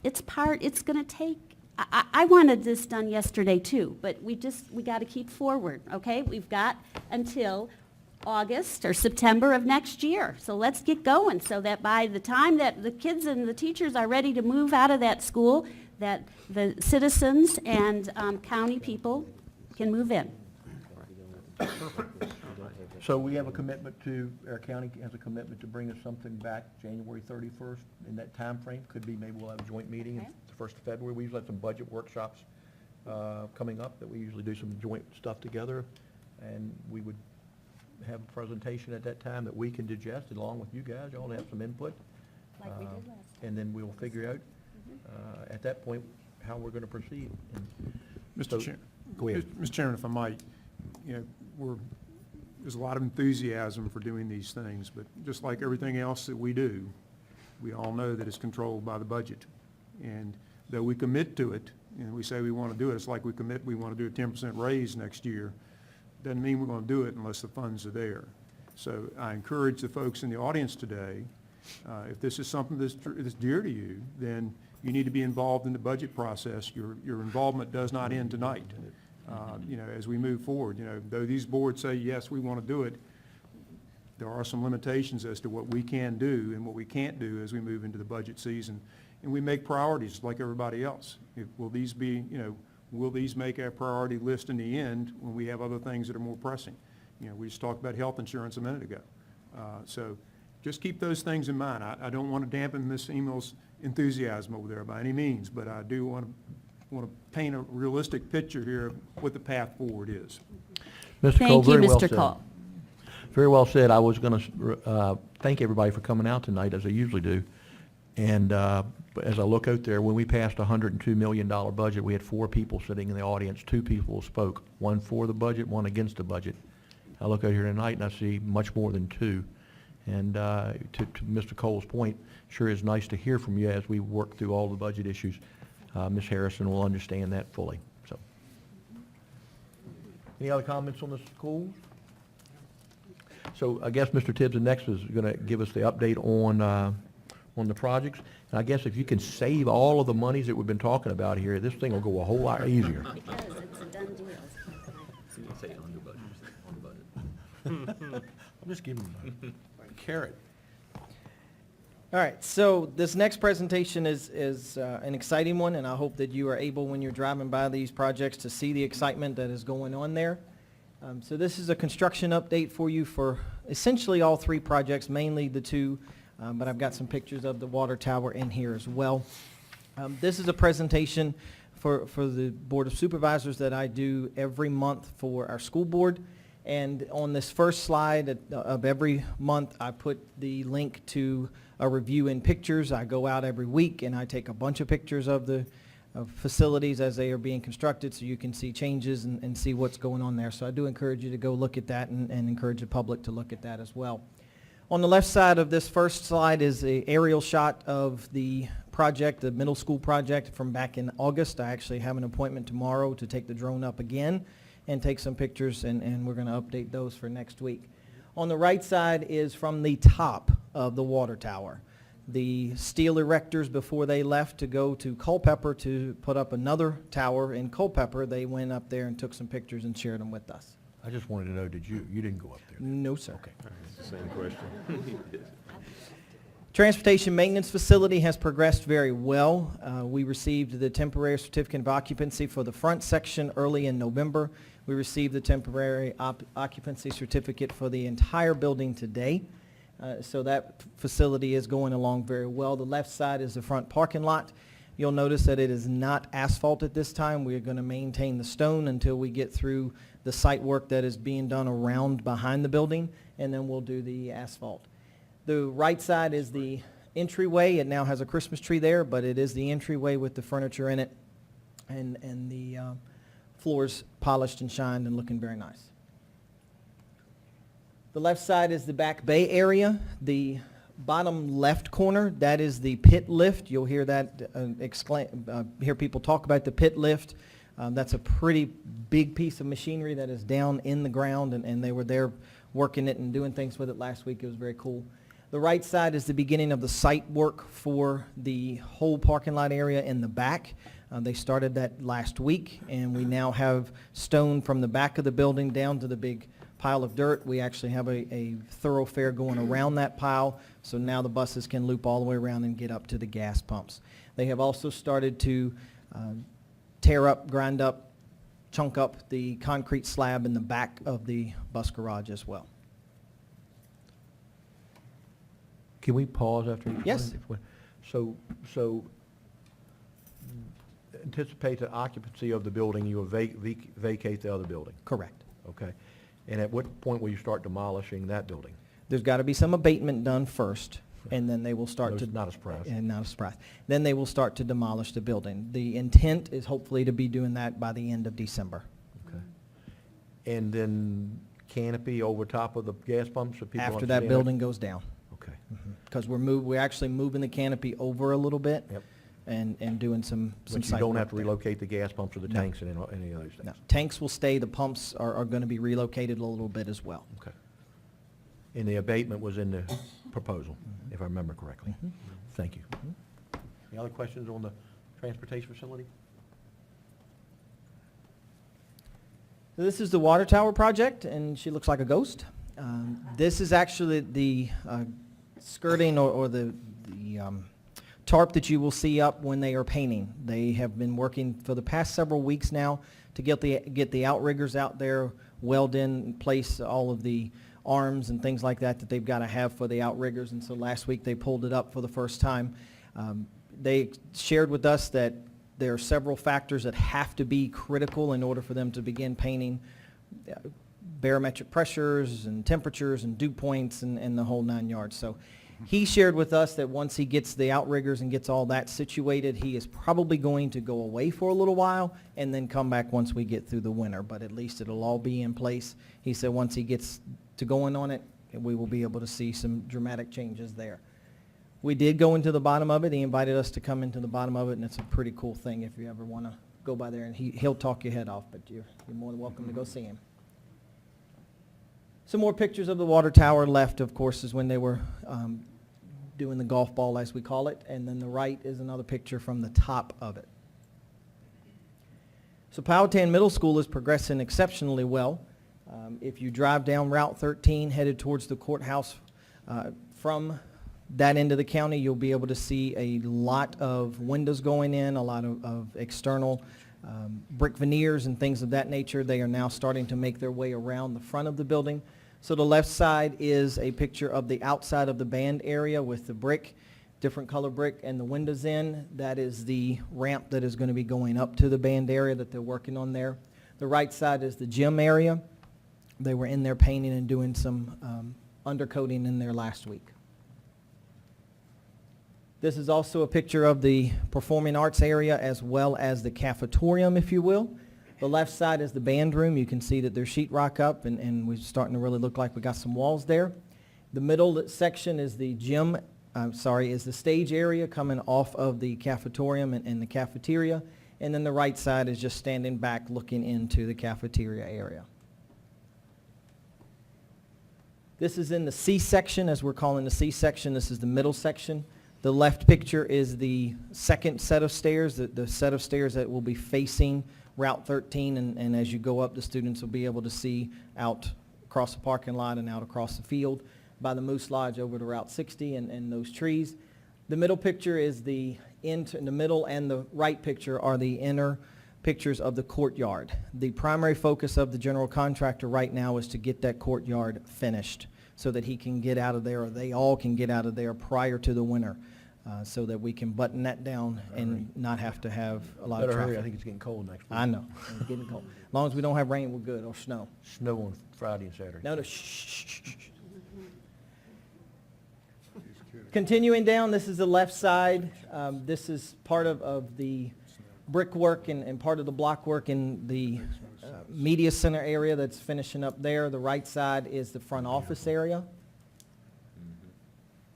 It's going to take, I wanted this done yesterday too, but we got to keep forward, okay? We've got until August or September of next year. So let's get going so that by the time that the kids and the teachers are ready to move out of that school, that the citizens and county people can move in. So we have a commitment our county has a commitment to bring us something back January 31st in that time frame. Could be, maybe we'll have a joint meeting Okay. the 1st of February. We usually have some budget workshops coming up that we usually do some joint stuff together. And we would have a presentation at that time that we can digest along with you guys. Y'all have some input. Like we did last time. And then we'll figure out at that point how we're going to proceed. And so- Mr. Chair. Go ahead. Mr. Chairman, if I might, there's a lot of enthusiasm for doing these things, but just like everything else that we do, we all know that it's controlled by the budget. And though we commit to it, and we say we want to do it, it's like we commit we want to do a 10% raise next year. Doesn't mean we're going to do it unless the funds are there. So I encourage the folks in the audience today, if this is something that's dear to you, then you need to be involved in the budget process. Your involvement does not end tonight. As we move forward, though these boards say, yes, we want to do it, there are some limitations as to what we can do and what we can't do as we move into the budget season. And we make priorities like everybody else. Will these make our priority list in the end when we have other things that are more pressing? We just talked about health insurance a minute ago. So just keep those things in mind. I don't want to dampen Ms. Emil's enthusiasm over there by any means, but I do want to paint a realistic picture here of what the path forward is. Mr. Cole, Thank you, very well Mr. said. Cole. Very well said. I was going to thank everybody for coming out tonight, as I usually do. And as I look out there, when we passed a $102 million budget, we had 4 people sitting in the audience. 2 people spoke, one for the budget, one against the budget. I look out here tonight and I see much more than 2. And to Mr. Cole's point, sure is nice to hear from you as we work through all the budget issues. Ms. Harrison will understand that fully. So, any other comments on the schools? So I guess Mr. Tibbs next is going to give us the update on the projects. And I guess if you can save all of the monies that we've been talking about here, this thing will go a whole lot easier. Because it's a done deal. I'm just giving you a carrot. All right, so this next presentation is an exciting one, and I hope that you are able, when you're driving by these projects, to see the excitement that is going on there. So this is a construction update for you for essentially all 3 projects, mainly the 2, but I've got some pictures of the water tower in here as well. This is a presentation for the Board of Supervisors that I do every month for our school board. And on this first slide of every month, I put the link to a review in pictures. I go out every week and I take a bunch of pictures of the facilities as they are being constructed, so you can see changes and see what's going on there. So I do encourage you to go look at that and encourage the public to look at that as well. On the left side of this first slide is an aerial shot of the project, the middle school project from back in August. I actually have an appointment tomorrow to take the drone up again and take some pictures, and we're going to update those for next week. On the right side is from the top of the water tower. The steel erectors, before they left to go to Culpeper to put up another tower in Culpeper, they went up there and took some pictures and shared them with us. I just wanted to know, you didn't go up there? No, sir. Okay. It's the same question. Transportation maintenance facility has progressed very well. We received the temporary certificate of occupancy for the front section early in November. We received the temporary occupancy certificate for the entire building today. So that facility is going along very well. The left side is the front parking lot. You'll notice that it is not asphalt at this time. We're going to maintain the stone until we get through the site work that is being done around behind the building, and then we'll do the asphalt. The right side is the entryway. It now has a Christmas tree there, but it is the entryway with the furniture in it, and the floors polished and shined and looking very nice. The left side is the back bay area. The bottom left corner, that is the pit lift. You'll hear that, hear people talk about the pit lift. That's a pretty big piece of machinery that is down in the ground, and they were there working it and doing things with it last week. It was very cool. The right side is the beginning of the site work for the whole parking lot area in the back. They started that last week, and we now have stone from the back of the building down to the big pile of dirt. We actually have a thoroughfare going around that pile, so now the buses can loop all the way around and get up to the gas pumps. They have also started to tear up, grind up, chunk up the concrete slab in the back of the bus garage as well. Can we pause after each one? Yes. So anticipate the occupancy of the building, you will vacate the other building? Correct. Okay. And at what point will you start demolishing that building? There's got to be some abatement done first, and then they will start to... Not a surprise. And not a surprise. Then they will start to demolish the building. The intent is hopefully to be doing that by the end of December. Okay. And then canopy over top of the gas pumps so people After understand that building goes down. Okay. Because we're actually moving the canopy over a little bit. Yep. And doing some But you site don't work have to there. relocate the gas pumps or the No. tanks and any of those things? No, tanks will stay, the pumps are going to be relocated a little bit as well. Okay. And the abatement was in the proposal, if I remember correctly. Mhm. Thank you. Any other questions on the transportation facility? So this is the water tower project, and she looks like a ghost. This is actually the skirting or the tarp that you will see up when they are painting. They have been working for the past several weeks now to get the outriggers out there weld in place all of the arms and things like that that they've got to have for the outriggers, and so last week they pulled it up for the first time. They shared with us that there are several factors that have to be critical in order for them to begin painting, barometric pressures and temperatures and dew points and the whole 9 yards. So he shared with us that once he gets the outriggers and gets all that situated, he is probably going to go away for a little while and then come back once we get through the winter, but at least it'll all be in place. He said once he gets to going on it, we will be able to see some dramatic changes there. We did go into the bottom of it. He invited us to come into the bottom of it, and it's a pretty cool thing if you ever want to go by there, and he'll talk your head off, but you're more than welcome to go see him. Some more pictures of the water tower. Left, of course, is when they were doing the golf ball, as we call it, and then the right is another picture from the top of it. So Powhatan Middle School is progressing exceptionally well. If you drive down Route 13 headed towards the courthouse from that end of the county, you'll be able to see a lot of windows going in, a lot of external brick veneers and things of that nature. They are now starting to make their way around the front of the building. So the left side is a picture of the outside of the band area with the brick, different color brick, and the windows in. That is the ramp that is going to be going up to the band area that they're working on there. The right side is the gym area. They were in there painting and doing some undercoating in there last week. This is also a picture of the performing arts area as well as the cafetorium, if you will. The left side is the band room. You can see that there's sheetrock up, and we're starting to really look like we got some walls there. The middle section is the is the stage area coming off of the cafetorium and the cafeteria. And then the right side is just standing back looking into the cafeteria area. This is in the C section, as we're calling the C section. This is the middle section. The left picture is the second set of stairs, the set of stairs that will be facing Route 13, and as you go up, the students will be able to see out across the parking lot and out across the field by the Moose Lodge over to Route 60 and those trees. The middle picture is the middle, and the right picture are the inner pictures of the courtyard. The primary focus of the general contractor right now is to get that courtyard finished so that he can get out of there, or they all can get out of there prior to the winter, so that we can button that down and not have to have a lot of Better hurry, traffic. I think it's getting cold next week. I know, it's getting cold. As long as we don't have rain, we're good, or snow. Snow on Friday and Saturday. No, shh. Continuing down, this is the left side. This is part of the brickwork and part of the block work in the media center area that's finishing up there. The right side is the front office area.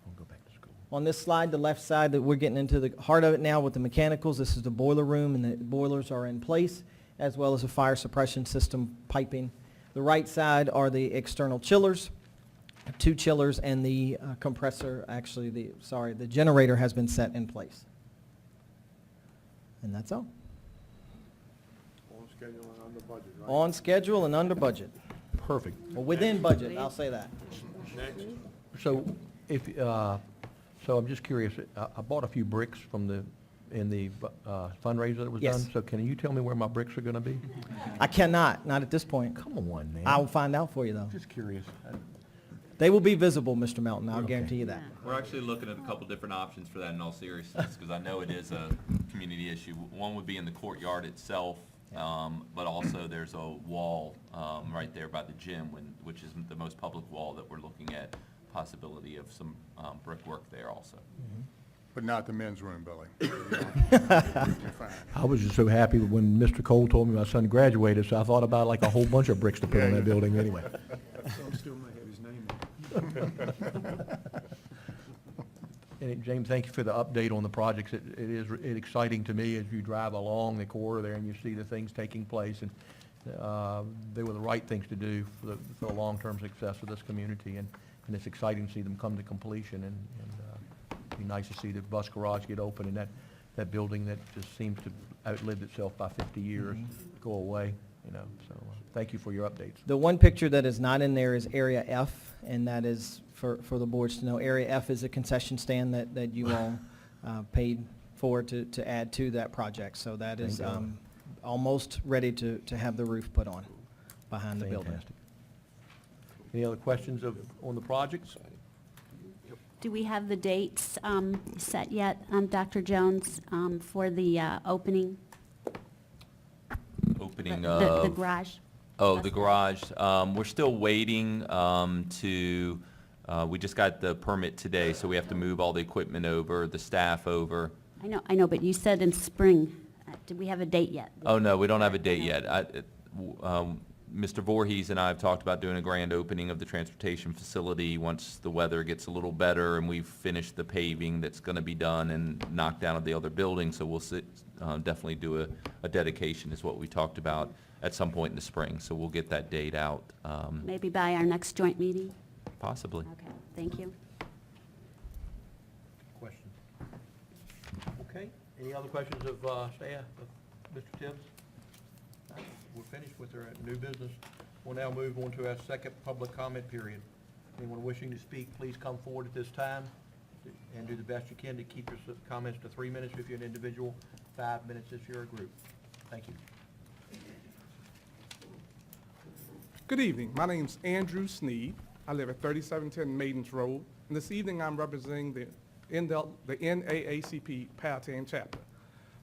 I'll go back to school. On this slide, the left side, that we're getting into the heart of it now with the mechanicals. This is the boiler room, and the boilers are in place, as well as a fire suppression system piping. The right side are the external chillers, 2 chillers, and the compressor, actually, the generator has been set in place. And that's all. On schedule and under budget, right? On schedule and under budget. Perfect. Well, within budget, I'll say that. Next. So so I'm just curious, I bought a few bricks in the fundraiser that was Yes. done. So can you tell me where my bricks are going to be? I cannot, not at this point. Come on, man. I will find out for you, though. Just curious. They will be visible, Mr. Melton, I'll Okay. guarantee you that. We're actually looking at a couple different options for that in all seriousness, because I know it is a community issue. One would be in the courtyard itself, but also there's a wall right there by the gym, which is the most public wall that we're looking at, possibility of some brickwork there also. But not the men's room, Billy. I was just so happy when Mr. Cole told me my son graduated, so I thought about like a whole bunch of bricks to put in that building anyway. Some still may have his name on it. And James, thank you for the update on the projects. It is exciting to me as you drive along the corridor there and you see the things taking place, and they were the right things to do for the long-term success of this community, and it's exciting to see them come to completion, and it'd be nice to see the bus garage get open and that building that just seems to outlived itself by 50 years go away, so thank you for your updates. The one picture that is not in there is Area F, and that is, for the boards to know, Area F is a concession stand that you all paid for to add to that project. So that is Thank God. almost ready to have the roof put on. behind the building. Fantastic. Any other questions on the projects? Do we have the dates set yet, Dr. Jones, for the opening? Opening The of... garage? Oh, the garage. We're still waiting we just got the permit today, so we have to move all the equipment over, the staff over. I know, but you said in spring. Do we have a date yet? Oh, no, we don't have a date yet. Mr. Voorhees and I have talked about doing a grand opening of the transportation facility once the weather gets a little better and we've finished the paving that's going to be done and knocked down of the other buildings. So we'll definitely do a dedication is what we talked about at some point in the spring. So we'll get that date out. Maybe by our next joint meeting? Possibly. Okay, thank you. Question? Okay, any other questions of staff, of Mr. Tibbs? We're finished with our new business. We'll now move on to our second public comment period. Anyone wishing to speak, please come forward at this time and do the best you can to keep your comments to 3 minutes if you're an individual, 5 minutes if you're a group. Thank you. Good evening. My name's Andrew Sneed. I live at 3710 Maidens Road. And this evening I'm representing the NAACP Powhatan chapter.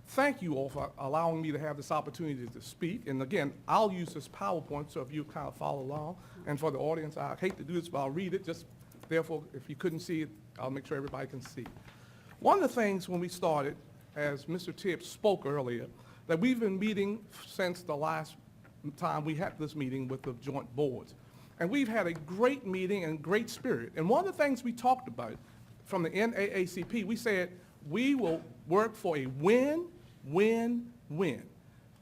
Thank you all for allowing me to have this opportunity to speak. And again, I'll use this PowerPoint, so if you kind of follow along. And for the audience, I hate to do this, but I'll read it. Just therefore, if you couldn't see it, I'll make sure everybody can see. One of the things when we started, as Mr. Tibbs spoke earlier, that we've been meeting since the last time we had this meeting with the joint boards. And we've had a great meeting and great spirit. And one of the things we talked about from the NAACP, we said we will work for a win, win, win.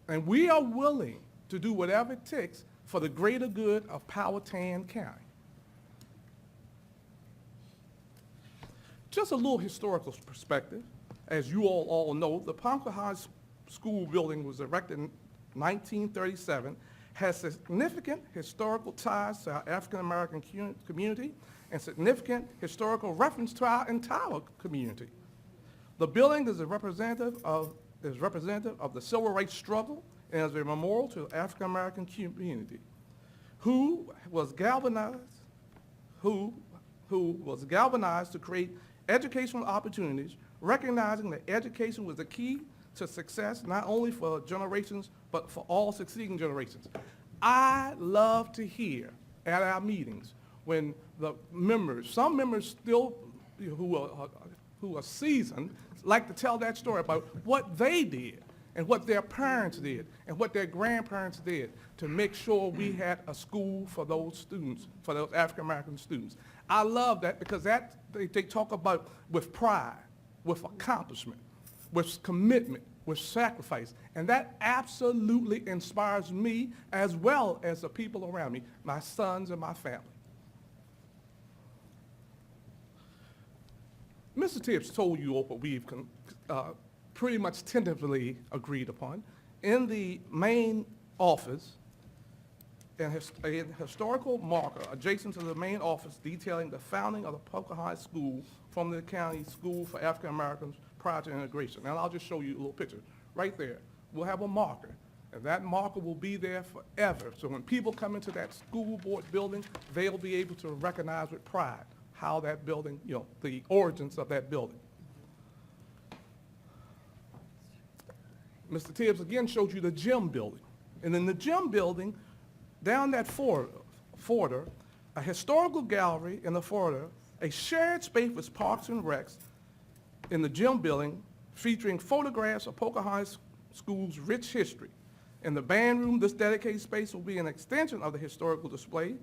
And we are willing to do whatever it takes for the greater good of Powhatan County. Just a little historical perspective. As you all know, the Ponca High School building was erected in 1937, has significant historical ties to our African-American community and significant historical reference to our entire community. The building is representative of the civil rights struggle and is a memorial to the African-American community who was galvanized to create educational opportunities, recognizing that education was the key to success, not only for generations, but for all succeeding generations. I love to hear at our meetings when the members, some members still who are seasoned, like to tell that story about what they did and what their parents did and what their grandparents did to make sure we had a school for those students, for those African-American students. I love that because they talk about with pride, with accomplishment, with commitment, with sacrifice. And that absolutely inspires me as well as the people around me, my sons and my family. Mr. Tibbs told you what we've pretty much tentatively agreed upon. In the main office, a historical marker adjacent to the main office detailing the founding of the Ponca High School from the county school for African Americans prior to integration. And I'll just show you a little picture. Right there, we'll have a marker, and that marker will be there forever. So when people come into that school board building, they'll be able to recognize with pride how that building, the origins of that building. Mr. Tibbs again showed you the gym building. And in the gym building, down that foyer, a historical gallery in the foyer, a shared space with parks and recs in the gym building featuring photographs of Ponca High School's rich history. In the band room, this dedicated space will be an extension of the historical display.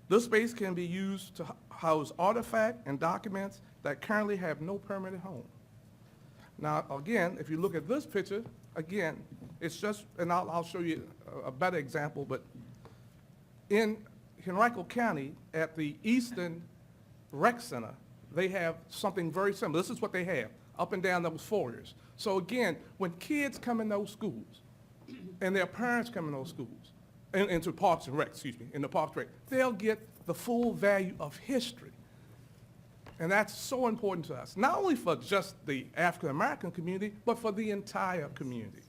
This space can be used to house artifacts and documents that currently have no permanent home. Now, again, if you look at this picture, again, it's just, and I'll show you a better example, but in Henrico County at the Eastern Rec Center, they have something very similar. This is what they have, up and down those foyers. So again, when kids come in those schools, and their parents come in those schools, into Parks and Rec, in the Parks and Rec, they'll get the full value of history. And that's so important to us, not only for just the African-American community, but for the entire community.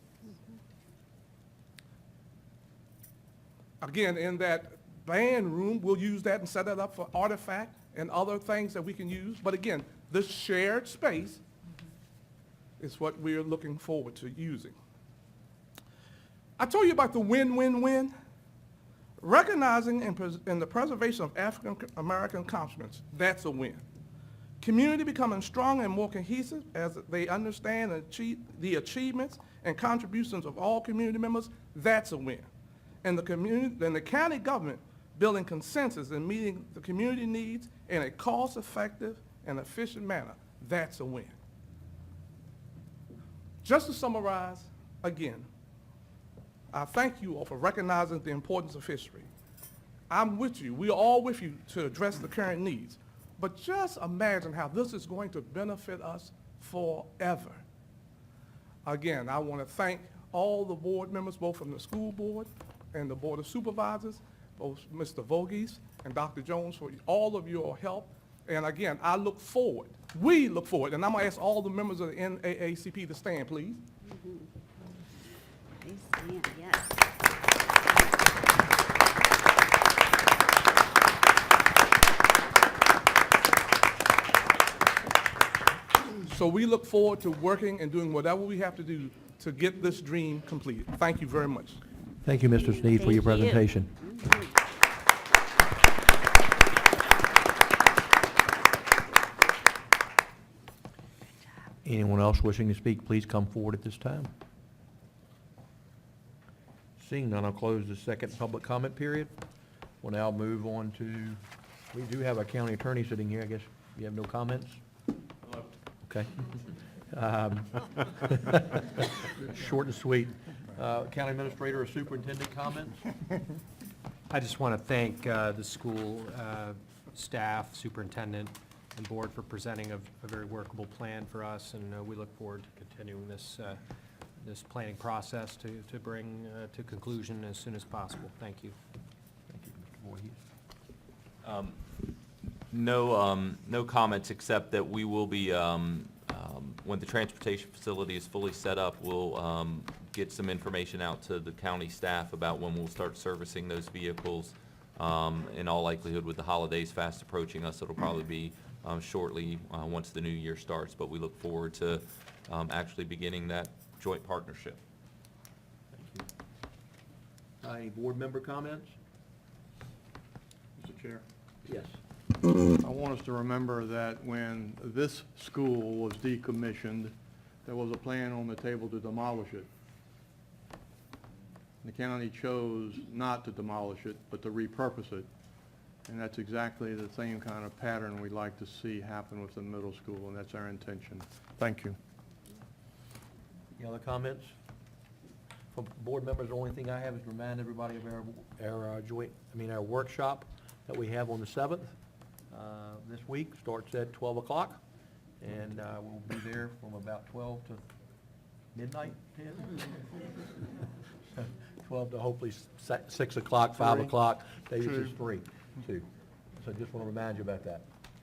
Again, in that band room, we'll use that and set it up for artifact and other things that we can use. But again, this shared space is what we're looking forward to using. I told you about the win-win-win. Recognizing and the preservation of African American accomplishments, that's a win. Community becoming strong and more cohesive as they understand and achieve the achievements and contributions of all community members, that's a win. And the county government building consensus and meeting the community needs in a cost-effective and efficient manner, that's a win. Just to summarize, again, I thank you all for recognizing the importance of history. I'm with you. We are all with you to address the current needs. But just imagine how this is going to benefit us forever. Again, I want to thank all the board members, both from the school board and the Board of Supervisors, both Mr. Voorhees and Dr. Jones, for all of your help. And again, we look forward, and I'm going to ask all the members of the NAACP to stand, please. Please stand, yes. So we look forward to working and doing whatever we have to do to get this dream completed. Thank you very much. Thank you, Mr. Sneed, for your Thank you. presentation. Anyone else wishing to speak, please come forward at this time. Seeing none, I'll close the second public comment period. We'll now move on to, we do have a county attorney sitting here. I guess you have no comments? Hello. Okay. Short and sweet. County administrator or superintendent comments? I just want to thank the school staff, superintendent, and board for presenting a very workable plan for us, and we look forward to continuing this planning process to bring to conclusion as soon as possible. Thank you. Thank you, Mr. Voorhees. No comments, except that we will be, when the transportation facility is fully set up, we'll get some information out to the county staff about when we'll start servicing those vehicles. In all likelihood, with the holidays fast approaching us, it'll probably be shortly once the new year starts, but we look forward to actually beginning that joint partnership. Thank you. Any board member comments? Mr. Chair. Yes. I want us to remember that when this school was decommissioned, there was a plan on the table to demolish it. The county chose not to demolish it, but to repurpose it. And that's exactly the same kind of pattern we'd like to see happen with the middle school, and that's our intention. Thank you. Any other comments? From board members, the only thing I have is to remind everybody of our workshop that we have on the 7th. This week starts at 12 o'clock, and we'll be there from about 12 to midnight, 10? 12 to hopefully 6 o'clock, 5 o'clock, maybe it's 3, 2. So just want to remind you about that,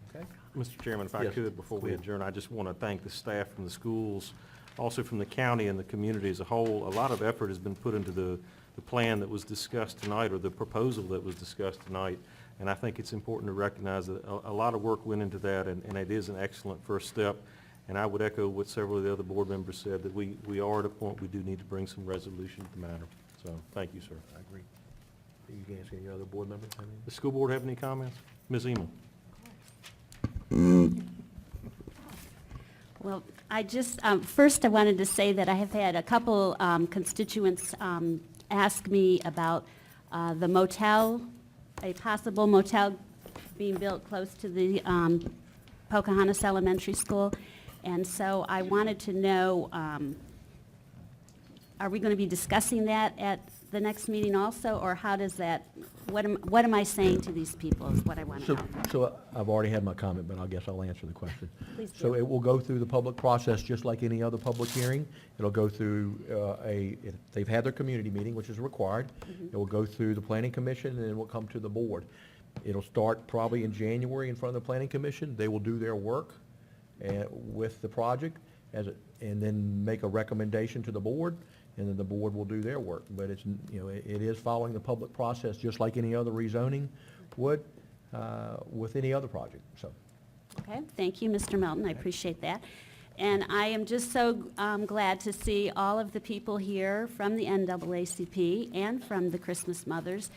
okay? Mr. Chairman, if I Yes, could, before we go ahead. adjourn, I just want to thank the staff from the schools, also from the county and the community as a whole. A lot of effort has been put into the plan that was discussed tonight, or the proposal that was discussed tonight, and I think it's important to recognize that a lot of work went into that, and it is an excellent first step. And I would echo what several of the other board members said, that we are at a point we do need to bring some resolution to the matter. So, thank you, sir. I agree. You can ask any other board members? have any? The school board have any comments? Ms. Eman? Well, I just, first I wanted to say that I have had a couple constituents ask me about the motel, a possible motel being built close to the Pocahontas Elementary School. And so I wanted to know, are we going to be discussing that at the next meeting also, or how does that, what am I saying to these people is what I want to know. So I've already had my comment, but I guess I'll answer the question. Please do. So it will go through the public process just like any other public hearing. It'll go through they've had their community meeting, which is required. Mhm. It will go through the planning commission, and then it will come to the board. It'll start probably in January in front of the planning commission. They will do their work with the project, and then make a recommendation to the board, and then the board will do their work. But it's, it is following the public process, just like any other rezoning would, with any other project, so. Okay, thank you, Mr. Melton, I appreciate that. And I am just so glad to see all of the people here from the NAACP and from the Christmas Mothers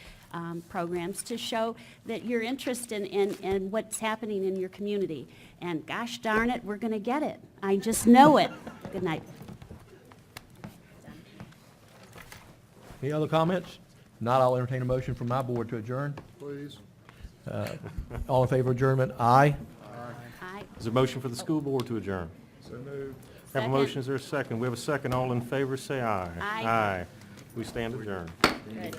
programs to show that you're interested in what's happening in your community. And gosh darn it, we're going to get it. I just know it. Good night. Any other comments? Not, I'll entertain a motion from my board to adjourn. Please. All in favor of adjournment? Aye. Aye. Is there a motion for the school board to adjourn? So moved. Have a Second. motion, is there a second? We have a second. All in favor, say aye. Aye. Aye. We stand adjourned. Good.